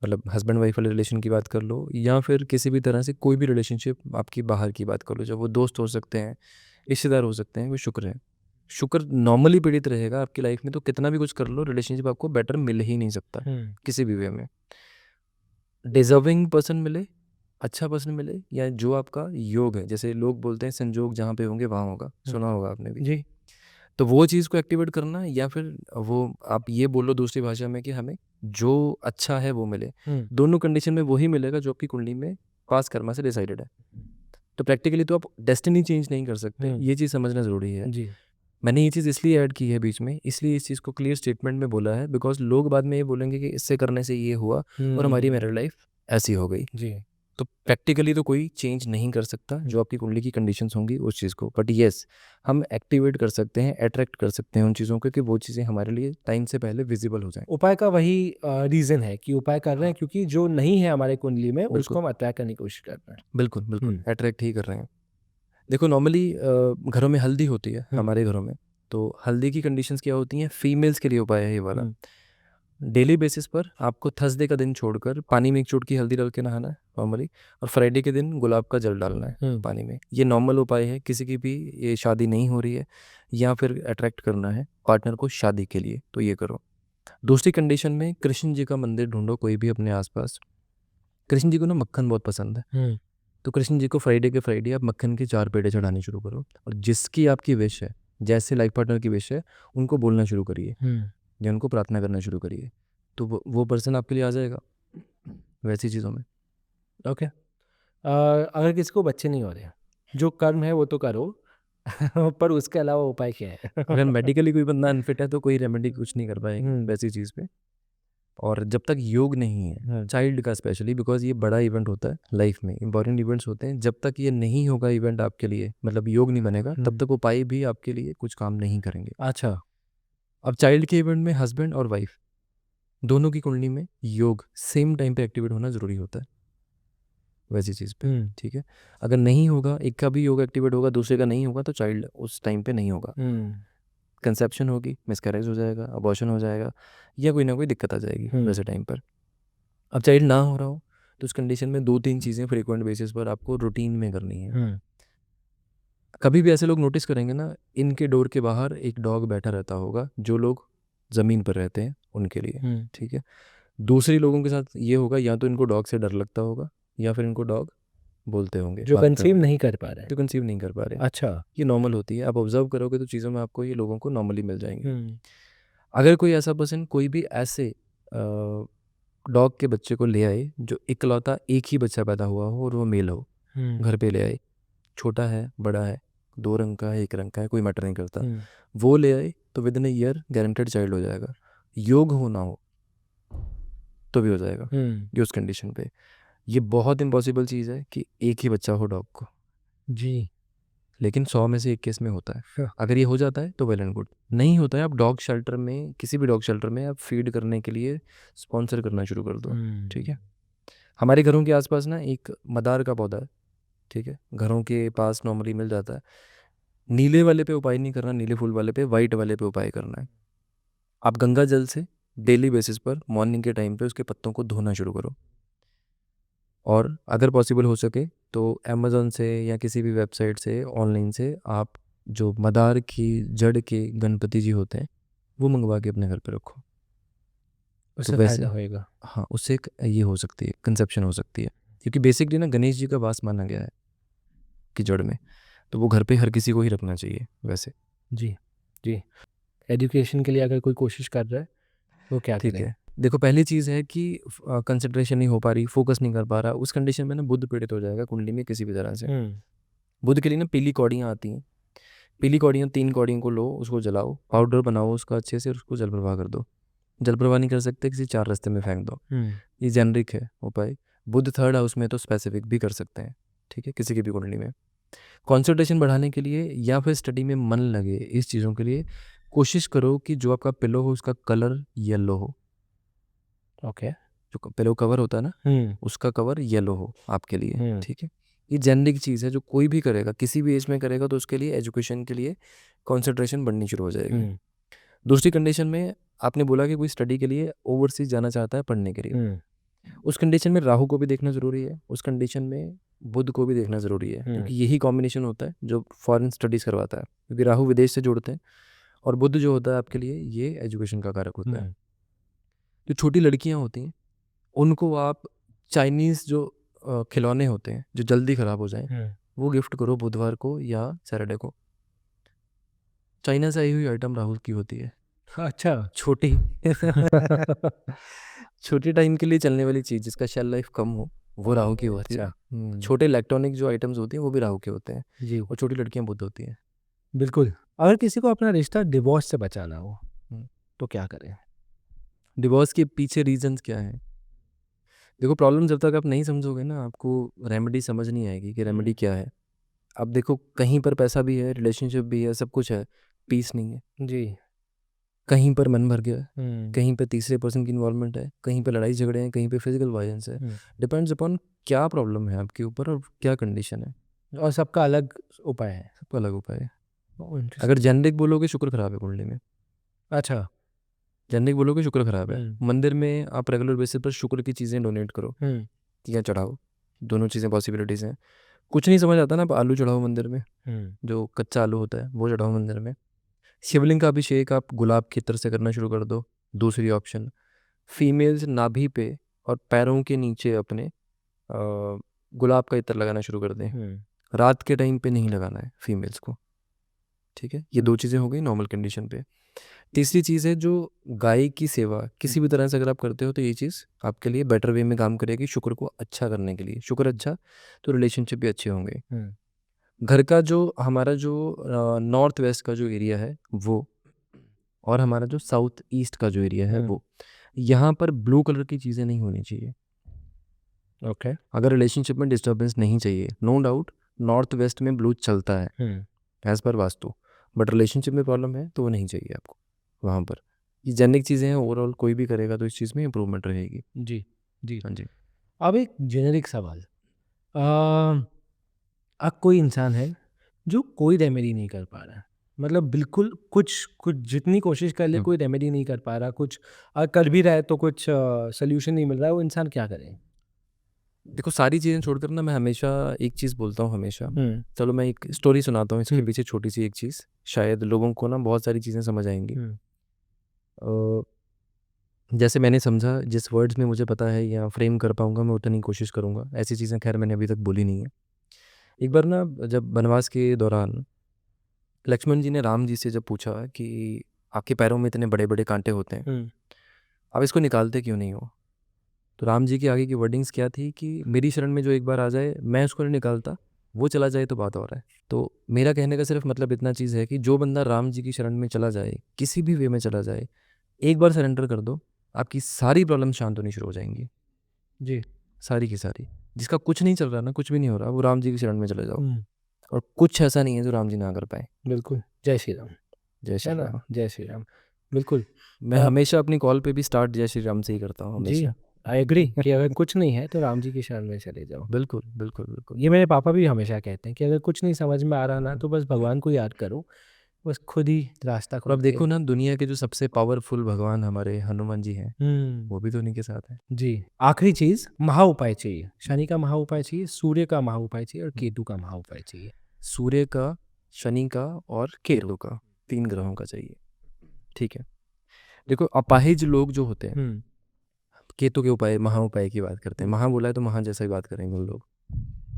मतलब हस्बैंड वाइफ वाले रिलेशन की बात कर लो, या फिर किसी भी तरह से कोई भी रिलेशनशिप आपकी बाहर की बात कर लो, जब वो दोस्त हो सकते हैं, रिश्तेदार हो सकते हैं, वो शुक्र है। शुक्र नॉर्मली पीड़ित रहेगा आपकी लाइफ में तो कितना भी कुछ कर लो, रिलेशनशिप आपको बेटर मिल ही नहीं सकता किसी भी वे में। डिजर्विंग पर्सन मिले, अच्छा पर्सन मिले, या जो आपका योग है, जैसे लोग बोलते हैं संजोग जहाँ पे होंगे वहाँ होगा, सुना होगा आपने भी। जी। तो वो चीज़ को एक्टिवेट करना, या फिर वो आप ये बोलो दूसरी भाषा में कि हमें जो अच्छा है वो मिले। दोनों कंडीशन में वही मिलेगा जो आपकी कुंडली में पास कर्मा से डिसाइडेड है। तो प्रैक्टिकली तो आप डेस्टिनी चेंज नहीं कर सकते, ये चीज़ समझना ज़रूरी है। जी। मैंने ये चीज़ इसलिए ऐड की है बीच में, इसलिए इस चीज़ को क्लियर स्टेटमेंट में बोला है, बिकॉज लोग बाद में ये बोलेंगे कि इससे करने से ये हुआ और हमारी मैरिड लाइफ ऐसी हो गई। जी। तो प्रैक्टिकली तो कोई चेंज नहीं कर सकता जो आपकी कुंडली की कंडीशंस होंगी उस चीज़ को, बट येस हम एक्टिवेट कर सकते हैं, अट्रैक्ट कर सकते हैं उन चीज़ों को कि वो चीज़ें हमारे लिए टाइम से पहले विजिबल हो जाएं। उपाय का वही रीज़न है कि उपाय कर रहे हैं क्योंकि जो नहीं है हमारे कुंडली में बिल्कुल उसको हम अट्रैक्ट करने की कोशिश कर रहे हैं। बिल्कुल बिल्कुल अट्रैक्ट ही कर रहे हैं। देखो नॉर्मली घरों में हल्दी होती है हमारे घरों में, तो हल्दी की कंडीशंस क्या होती हैं, फीमेल्स के लिए उपाय है ये वाला। डेली बेसिस पर आपको थर्सडे का दिन छोड़कर पानी में एक चुटकी हल्दी डाल के नहाना है नॉर्मली, और फ्राइडे के दिन गुलाब का जल डालना है पानी में। ये नॉर्मल उपाय है, किसी की भी ये शादी नहीं हो रही है या फिर अट्रैक्ट करना है पार्टनर को शादी के लिए तो ये करो। दूसरी कंडीशन में कृष्ण जी का मंदिर ढूंढो कोई भी अपने आसपास। कृष्ण जी को ना मक्खन बहुत पसंद है, तो कृष्ण जी को फ्राइडे के फ्राइडे आप मक्खन के 4 पेड़े चढ़ाने शुरू करो, और जिसकी आपकी विश है, जैसे लाइफ पार्टनर की विश है, उनको बोलना शुरू करिए या उनको प्रार्थना करना शुरू करिए, तो वो पर्सन आपके लिए आ जाएगा वैसी चीज़ों में। ओके। अगर किसी को बच्चे नहीं हो रहे हैं, जो कर्म है वो तो करो पर उसके अलावा उपाय क्या है? अगर मेडिकली कोई बंदा अनफिट है तो कोई रेमेडी कुछ नहीं कर पाएगी वैसी चीज़ पे। और जब तक योग नहीं है चाइल्ड का स्पेशली, बिकॉज ये बड़ा इवेंट होता है लाइफ में, इंपॉर्टेंट इवेंट्स होते हैं, जब तक ये नहीं होगा इवेंट आपके लिए, मतलब योग नहीं बनेगा, तब तक उपाय भी आपके लिए कुछ काम नहीं करेंगे। अच्छा। अब चाइल्ड के इवेंट में हस्बैंड और वाइफ दोनों की कुंडली में योग सेम टाइम पे एक्टिवेट होना ज़रूरी होता है वैसी चीज़ पे, ठीक है। अगर नहीं होगा, एक का भी योग एक्टिवेट होगा दूसरे का नहीं होगा, तो चाइल्ड उस टाइम पे नहीं होगा, कंसेप्शन होगी, मिसकैरेज हो जाएगा, अबॉर्शन हो जाएगा, या कोई ना कोई दिक्कत आ जाएगी वैसे टाइम पर। अब चाइल्ड ना हो रहा हो तो उस कंडीशन में 2-3 चीज़ें फ्रीक्वेंट बेसिस पर आपको रूटीन में करनी है। कभी भी ऐसे लोग नोटिस करेंगे ना, इनके डोर के बाहर एक डॉग बैठा रहता होगा, जो लोग ज़मीन पर रहते हैं उनके लिए, ठीक है। दूसरे लोगों के साथ ये होगा, या तो इनको डॉग से डर लगता होगा या फिर इनको डॉग बोलते होंगे, जो भागते कंसीव होंगे, नहीं कर पा रहे हैं। जो कंसीव नहीं कर पा रहे। अच्छा। ये नॉर्मल होती है, आप ऑब्जर्व करोगे तो चीज़ों में आपको ये लोगों को नॉर्मली मिल जाएंगे। अगर कोई ऐसा पर्सन कोई भी ऐसे डॉग के बच्चे को ले आए जो इकलौता एक ही बच्चा पैदा हुआ हो और वो मेल हो, घर पे ले आए, छोटा है बड़ा है, 2 रंग का है 1 रंग का है, कोई मैटर नहीं करता, वो ले आए, तो with in a year guaranteed child हो जाएगा। योग हो ना हो तो भी हो जाएगा ये उस कंडीशन पे। ये बहुत इम्पॉसिबल चीज़ है कि एक ही बच्चा हो डॉग को, जी। लेकिन 100 में से 1 केस में होता है। हाँ। अगर ये हो जाता है तो वेल एंड गुड, नहीं होता है आप डॉग शेल्टर में, किसी भी डॉग शेल्टर में आप फीड करने के लिए स्पॉन्सर करना शुरू कर दो। ठीक है, हमारे घरों के आसपास ना एक मदार का पौधा है, ठीक है, घरों के पास नॉर्मली मिल जाता है। नीले वाले पे उपाय नहीं करना, नीले फूल वाले पे, वाइट वाले पे उपाय करना है। आप गंगा जल से डेली बेसिस पर मॉर्निंग के टाइम पे उसके पत्तों को धोना शुरू करो, और अगर पॉसिबल हो सके तो अमेज़न से या किसी भी वेबसाइट से ऑनलाइन से आप जो मदार की जड़ के गणपति जी होते हैं वो मंगवा के अपने घर पे रखो। उससे वैसे फ़ायदा होएगा। हाँ, उससे एक ये हो सकती है, कंसेप्शन हो सकती है, क्योंकि बेसिकली ना गणेश जी का वास माना गया है कि जड़ में, तो वो घर पे हर किसी को ही रखना चाहिए वैसे। जी, जी। एजुकेशन के लिए अगर कोई कोशिश कर रहा है, वो क्या ठीक करें? है, देखो पहली चीज़ है कि कंसंट्रेशन नहीं हो पा रही, फोकस नहीं कर पा रहा, उस कंडीशन में ना बुध पीड़ित हो जाएगा कुंडली में किसी भी तरह से। हुँ, बुध के लिए ना पीली कौड़ियाँ आती हैं, पीली कौड़ियाँ 3 कौड़ियों को लो, उसको जलाओ, पाउडर बनाओ उसका अच्छे से और उसको जल प्रवाह कर दो। जल प्रवाह नहीं कर सकते, किसी 4 रास्ते में फेंक दो। हुँ, ये जेनरिक है उपाय। बुध 3rd हाउस में तो स्पेसिफिक भी कर सकते हैं, ठीक है, किसी की भी कुंडली में। कंसंट्रेशन बढ़ाने के लिए या फिर स्टडी में मन लगे इस चीज़ों के लिए कोशिश करो कि जो आपका पिलो हो उसका कलर येलो हो। ओके। जो पिलो कवर होता है ना, हुँ, उसका कवर येलो हो आपके लिए, हुँ, ठीक है। ये जेनरिक चीज़ है जो कोई भी करेगा, किसी भी एज में करेगा तो उसके लिए एजुकेशन के लिए कंसंट्रेशन बढ़नी शुरू हो जाएगी। हुँ, दूसरी कंडीशन में आपने बोला कि कोई स्टडी के लिए ओवरसीज जाना चाहता है पढ़ने के लिए, हुँ, उस कंडीशन में राहु को भी देखना ज़रूरी है, उस कंडीशन में बुध को भी देखना ज़रूरी है, हुँ, क्योंकि यही कॉम्बिनेशन होता है जो फॉरेन स्टडीज़ करवाता है, क्योंकि राहु विदेश से जुड़ते हैं और बुध जो होता है आपके लिए ये एजुकेशन का कारक होता है। हुँ, जो छोटी लड़कियां होती हैं उनको आप चाइनीज़ जो खिलौने होते हैं जो जल्दी ख़राब हो जाएं, हुँ। वो गिफ्ट करो बुधवार को या सैटरडे को। चाइना से आई हुई आइटम राहुल की होती है, अच्छा। छोटी छोटी टाइम के लिए चलने वाली चीज़ जिसका शेल लाइफ कम हो वो राहु की होती है। अच्छा, हुँ, छोटे इलेक्ट्रॉनिक जो आइटम्स होती हैं वो भी राहु के होते हैं, जी, और छोटी लड़कियां बुध होती हैं। बिल्कुल। अगर किसी को अपना रिश्ता डिवोर्स से बचाना हो, हम्म। तो क्या करें? डिवोर्स के पीछे रीजंस क्या हैं? देखो प्रॉब्लम जब तक आप नहीं समझोगे ना आपको रेमेडी समझ नहीं आएगी कि रेमेडी क्या है। अब देखो कहीं पर पैसा भी है, रिलेशनशिप भी है, सब कुछ है, पीस नहीं है। जी। कहीं पर मन भर गया है, हुँ, कहीं पे तीसरे पर्सन की इन्वॉल्वमेंट है, कहीं पे लड़ाई झगड़े हैं, कहीं पे फिजिकल वायलेंस है। हुँ। डिपेंड्स अपॉन क्या प्रॉब्लम है आपके ऊपर और क्या कंडीशन है। और सबका अलग उपाय है। सबका अलग उपाय है। ओह! अगर इंटरेस्टिंग। जेनरिक बोलोगे शुक्र खराब है कुंडली में, अच्छा। जेनरिक बोलोगे शुक्र खराब है। हुँ, मंदिर में आप रेगुलर बेसिस पर शुक्र की चीज़ें डोनेट करो हुँ, या चढ़ाओ, दोनों चीज़ें पॉसिबिलिटीज़ हैं। कुछ नहीं समझ आता ना, आप आलू चढ़ाओ मंदिर में, हुँ, जो कच्चा आलू होता है वो चढ़ाओ मंदिर में। शिवलिंग का अभिषेक आप गुलाब की इत्र से करना शुरू कर दो। दूसरी ऑप्शन, फीमेल्स नाभि पे और पैरों के नीचे अपने गुलाब का इत्र लगाना शुरू कर दें। हुँ, रात के टाइम पे नहीं लगाना है फीमेल्स को, ठीक है। ये 2 चीज़ें हो गई नॉर्मल कंडीशन पे। तीसरी चीज़ है जो गाय की सेवा हुँ, किसी भी तरह से अगर आप करते हो तो ये चीज़ आपके लिए बेटर वे में काम करेगी शुक्र को अच्छा करने के लिए। शुक्र अच्छा तो रिलेशनशिप भी अच्छे होंगे। हुँ, घर का जो हमारा जो नॉर्थ वेस्ट का जो एरिया है वो, और हमारा जो साउथ ईस्ट का जो एरिया है हुँ, वो, यहाँ पर ब्लू कलर की चीज़ें नहीं होनी चाहिए। ओके। अगर रिलेशनशिप में डिस्टर्बेंस नहीं चाहिए, नो डाउट नॉर्थ वेस्ट में ब्लू चलता है हुँ, as per Vastu, but relationship में प्रॉब्लम है तो वो नहीं चाहिए आपको वहाँ पर। ये जेनेरिक चीज़ें हैं, ओवरऑल कोई भी करेगा तो इस चीज़ में इम्प्रूवमेंट रहेगी। जी, जी। हाँ जी। अब एक जेनेरिक सवाल। अब कोई इंसान है जो कोई रेमेडी नहीं कर पा रहा है, मतलब बिल्कुल कुछ कुछ जितनी कोशिश कर ले हुँ। कोई रेमेडी नहीं कर पा रहा, कुछ कर भी रहा है तो कुछ सोल्यूशन नहीं मिल रहा है, वो इंसान क्या करे? देखो सारी चीज़ें छोड़कर ना मैं हमेशा एक चीज़ बोलता हूँ हमेशा। हुँ, चलो मैं एक स्टोरी सुनाता हूँ इसके हुँ, पीछे छोटी-सी एक चीज़, शायद लोगों को ना बहुत सारी चीज़ें समझ आएँगी। हुँ, अ, जैसे मैंने समझा जिस वर्ड्स में मुझे पता है या फ्रेम कर पाऊँगा मैं उतनी कोशिश करूँगा। ऐसी चीज़ें ख़ैर मैंने अभी तक बोली नहीं है। एक बार ना जब वनवास के दौरान लक्ष्मण जी ने राम जी से जब पूछा कि आपके पैरों में इतने बड़े-बड़े काँटे होते हैं, हुँ, आप इसको निकालते क्यों नहीं हो? तो राम जी की आगे की वर्डिंग्स क्या थी कि मेरी शरण में जो एक बार आ जाए मैं उसको नहीं निकालता, वो चला जाए तो बात और है। तो मेरा कहने का सिर्फ मतलब इतना चीज़ है कि जो बंदा राम जी की शरण में चला जाए, किसी भी वे में चला जाए, एक बार सरेंडर कर दो, आपकी सारी प्रॉब्लम शांत होनी शुरू हो जाएँगी, जी, सारी की सारी। जिसका कुछ नहीं चल रहा ना, कुछ भी नहीं हो रहा, वो राम जी की शरण में चले जाओ। हुँ, और कुछ ऐसा नहीं है जो राम जी ना कर पाए। बिल्कुल। जय श्री राम, जय है श्री ना? राम। जय श्री राम, बिल्कुल। मैं हमेशा अपनी कॉल पे भी स्टार्ट जय श्री राम से ही करता हूँ जी, हमेशा। आई एग्री कि अगर कुछ नहीं है तो राम जी की शरण में चले जाओ। बिल्कुल, बिल्कुल, बिल्कुल। ये मेरे पापा भी हमेशा कहते हैं कि अगर कुछ नहीं समझ में आ रहा ना तो बस भगवान को याद करो, बस खुद ही रास्ता और अब खुल के। देखो ना, दुनिया के जो सबसे पावरफुल भगवान हमारे हनुमान जी हैं, वो भी तो उन्हीं के साथ हैं। जी, आखिरी चीज़ महा उपाय चाहिए। शनि का महा उपाय चाहिए, सूर्य का महा उपाय चाहिए और केतु का महा उपाय चाहिए। सूर्य का, शनि का और केतु का, 3 ग्रहों का चाहिए। ठीक है। देखो अपाहिज लोग जो होते हैं, हुँ, केतु के उपाय, महा उपाय की बात करते हैं। महा बोला है तो महा जैसा ही बात करेंगे उन लोग।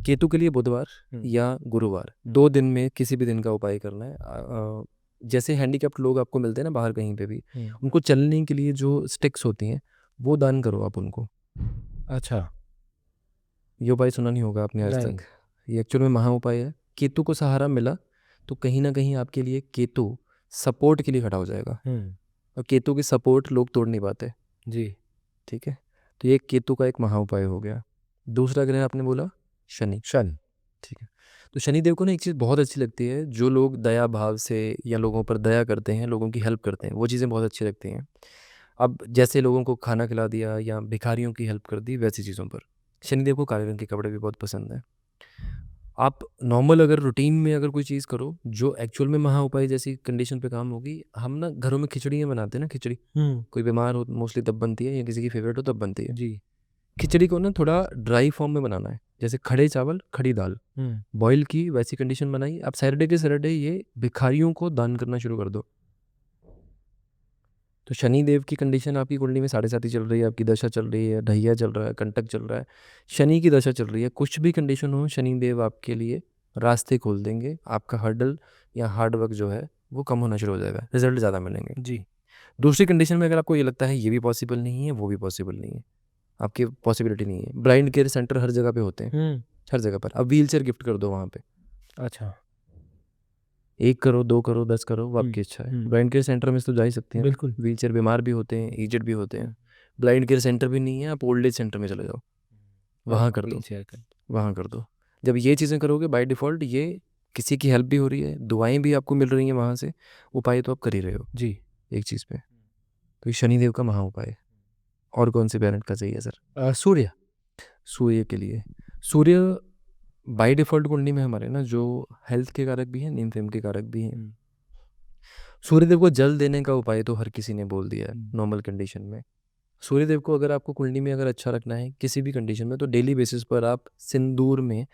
केतु के लिए बुधवार हुँ, या गुरुवार, 2 दिन में किसी भी दिन का उपाय करना है। जैसे हैंडीकैप्ड लोग आपको मिलते हैं ना बाहर कहीं पे भी, हुँ। उनको चलने के लिए जो स्टिक्स होती हैं, वो दान करो आप उनको। अच्छा, ये उपाय सुना नहीं होगा आपने आज नहीं। तक। ये एक्चुअल में महा उपाय है। केतु को सहारा मिला तो कहीं न कहीं आपके लिए केतु सपोर्ट के लिए खड़ा हो जाएगा, हुँ, और केतु की सपोर्ट लोग तोड़ नहीं पाते। जी, ठीक है? तो ये केतु का एक महा उपाय हो गया। दूसरा ग्रह आपने बोला शनि। शन। ठीक है। तो शनिदेव को ना एक चीज़ बहुत अच्छी लगती है, जो लोग दया भाव से या लोगों पर दया करते हैं, लोगों की हेल्प करते हैं, वो चीज़ें बहुत अच्छी लगती हैं। अब जैसे लोगों को खाना खिला दिया या भिखारियों की हेल्प कर दी, वैसी चीज़ों पर। शनिदेव को काले रंग के कपड़े भी बहुत पसंद हैं। आप नॉर्मल अगर रूटीन में अगर कोई चीज़ करो, जो एक्चुअल में महा उपाय जैसी कंडीशन पे काम होगी, हम ना घरों में खिचड़ियाँ बनाते हैं ना, खिचड़ी। हुँ, कोई बीमार हो मोस्टली तब बनती है, या किसी की फेवरेट हो तब बनती है। जी, खिचड़ी को ना थोड़ा ड्राई फॉर्म में बनाना है, जैसे खड़े चावल, खड़ी दाल। हुँ, बॉयल की वैसी कंडीशन बनाई। आप सैटरडे के सैटरडे ये भिखारियों को दान करना शुरू कर दो। तो शनि देव की कंडीशन आपकी कुंडली में साढ़े साती चल रही है, आपकी दशा चल रही है, ढैया चल रहा है, कंटक चल रहा है, शनि की दशा चल रही है, कुछ भी कंडीशन हो, शनि देव आपके लिए रास्ते खोल देंगे। आपका हर्डल या हार्ड वर्क जो है वो कम होना शुरू हो जाएगा, रिजल्ट ज़्यादा मिलेंगे। जी, दूसरी कंडीशन में अगर आपको ये लगता है ये भी पॉसिबल नहीं है, वो भी पॉसिबल नहीं है, आपकी पॉसिबिलिटी नहीं है, ब्राइंड केयर सेंटर हर जगह पे होते हैं, हुँ, हर जगह पर। अब व्हील चेयर गिफ्ट कर दो वहाँ पे, अच्छा, 1 करो, 2 करो, 10 करो, वो हुँ, आपकी इच्छा है। हुँ, ब्लाइंड केयर सेंटर में से तो जा ही सकते हैं ना, बिल्कुल। व्हीलचेयर बीमार भी होते हैं, एजेड भी होते हैं। ब्लाइंड केयर सेंटर भी नहीं है, आप ओल्ड एज सेंटर में चले जाओ, वहाँ कर दो, व्हीलचेयर का। वहाँ कर दो। जब ये चीज़ें करोगे बाय डिफ़ॉल्ट, ये किसी की हेल्प भी हो रही है, दुआएँ भी आपको मिल रही हैं वहाँ से, उपाय तो आप कर ही रहे हो जी, एक चीज़ पे। तो ये शनिदेव का महा उपाय है। और कौन से प्लैनेट का चाहिए सर? सूर्य। सूर्य के लिए, सूर्य बाय डिफ़ॉल्ट कुंडली में हमारे ना जो हेल्थ के कारक भी हैं, नींद फेम के कारक भी हैं। हुँ, सूर्यदेव को जल देने का उपाय तो हर किसी ने बोल दिया है हुँ, नॉर्मल कंडीशन में। सूर्यदेव को अगर आपको कुंडली में अगर अच्छा रखना है किसी भी कंडीशन में, तो डेली बेसिस पर आप सिंदूर में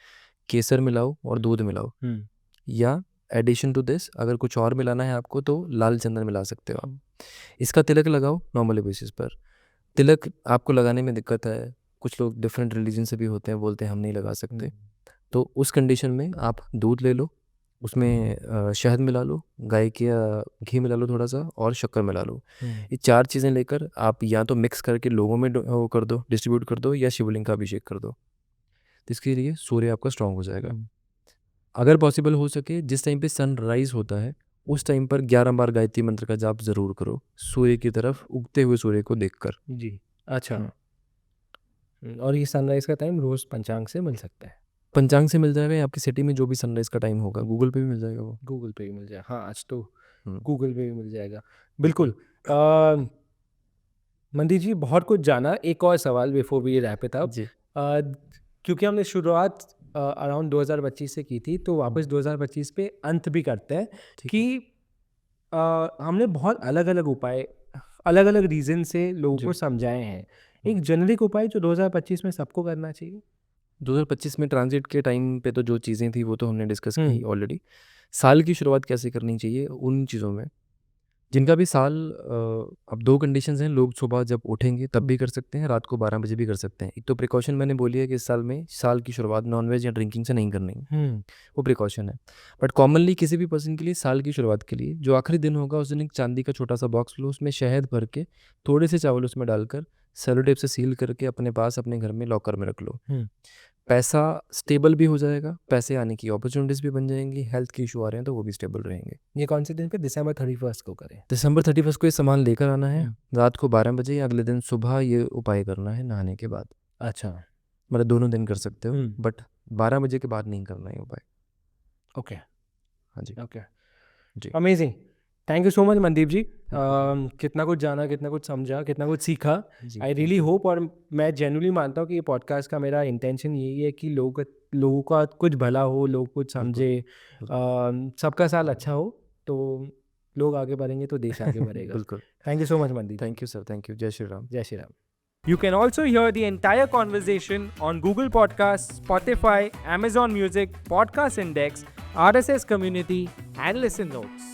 केसर मिलाओ और दूध मिलाओ, हुँ, या एडिशन टू दिस अगर कुछ और मिलाना है आपको तो लाल चंदन मिला सकते हो आप। इसका तिलक लगाओ नॉर्मली बेसिस पर। तिलक आपको लगाने में दिक्कत है, कुछ लोग डिफरेंट रिलीजन से भी होते हैं, बोलते हैं हम नहीं लगा हुँ, सकते, तो उस कंडीशन में आप दूध ले लो, उसमें शहद मिला लो, गाय के घी मिला लो थोड़ा सा, और शक्कर मिला लो। हुँ, ये 4 चीज़ें लेकर आप या तो मिक्स करके लोगों में वो कर दो, डिस्ट्रीब्यूट कर दो, या शिवलिंग का अभिषेक कर दो। तो इसके लिए सूर्य आपका स्ट्रांग हो जाएगा। हुँ, अगर पॉसिबल हो सके जिस टाइम पे सनराइज होता है उस टाइम पर 11 बार गायत्री मंत्र का जाप ज़रूर करो, सूर्य की तरफ उगते हुए सूर्य को देखकर। जी, अच्छा। हुँ। और ये सनराइज़ का टाइम रोज़ पंचांग से मिल सकता है। पंचांग से मिल जाएगा, या आपकी सिटी में जो भी सनराइज़ का टाइम होगा, गूगल पे भी मिल जाएगा वो। गूगल पे भी मिल जाए, हाँ, आज तो हुँ। गूगल पे भी मिल जाएगा। बिल्कुल। मंदिर जी बहुत कुछ जाना, एक और सवाल before we wrap it up. जी। क्योंकि हमने शुरुआत अराउंड 2025 से की थी, तो हुँ। वापस 2025 पे अंत भी करते हैं ठीक कि है। हमने बहुत अलग-अलग उपाय, अलग-अलग रीज़न से लोगों जी। को समझाए हैं। हुँ। एक जेनेरिक उपाय जो 2025 में सबको करना चाहिए? 2025 में ट्रांज़िट के टाइम पे तो जो चीज़ें थी वो तो हमने डिस्कस हुँ, की ऑलरेडी। साल की शुरुआत कैसे करनी चाहिए उन चीज़ों में, जिनका भी साल अब 2 कंडीशंस हैं, लोग सुबह जब उठेंगे तब भी कर सकते हैं, रात को 12 बजे भी कर सकते हैं। एक तो प्रिकॉशन मैंने बोली है कि इस साल में साल की शुरुआत नॉन-वेज या ड्रिंकिंग से नहीं करनी है, हुँ, वो प्रिकॉशन है। बट कॉमनली किसी भी पर्सन के लिए साल की शुरुआत के लिए जो आखिरी दिन होगा उस दिन एक चांदी का छोटा-सा बॉक्स लो, उसमें शहद भर के थोड़े से चावल उसमें डालकर सेलो टेप से सील करके अपने पास अपने घर में लॉकर में रख लो। हुँ। पैसा स्टेबल भी हो जाएगा, पैसे आने की अपॉर्च्युनिटीज़ भी बन जाएँगी, हेल्थ के इश्यू आ रहे हैं तो वो भी स्टेबल रहेंगे। ये कौन से दिन पे? दिसंबर 31 को करें? दिसंबर 31 को ये सामान लेकर आना है, हुँ, रात को 12 बजे या अगले दिन सुबह ये उपाय करना है नहाने के बाद। अच्छा। मतलब दोनों दिन कर सकते हो, हुँ, बट 12 बजे के बाद नहीं करना है ये उपाय। ओके हाँ जी ओके जी amazing thank you so much Mandeep ji कितना कुछ जाना कितना कुछ समझा कितना कुछ सीखा जी आई रियली होप और मैं जेन्युइनली मानता हूँ कि ये पॉडकास्ट का मेरा इंटेंशन यही है कि लोगों का कुछ भला हो लोग कुछ समझे सबका साल अच्छा हो तो लोग आगे बढ़ेंगे तो देश आगे बढ़ेगा बिल्कुल thank you so much Mandeep thank you sir thank you जय श्री राम जय Shri Ram You can also hear the entire conversation on Google Podcasts, Spotify, Amazon Music, Podcast Index, RSS Community, and Listen Notes.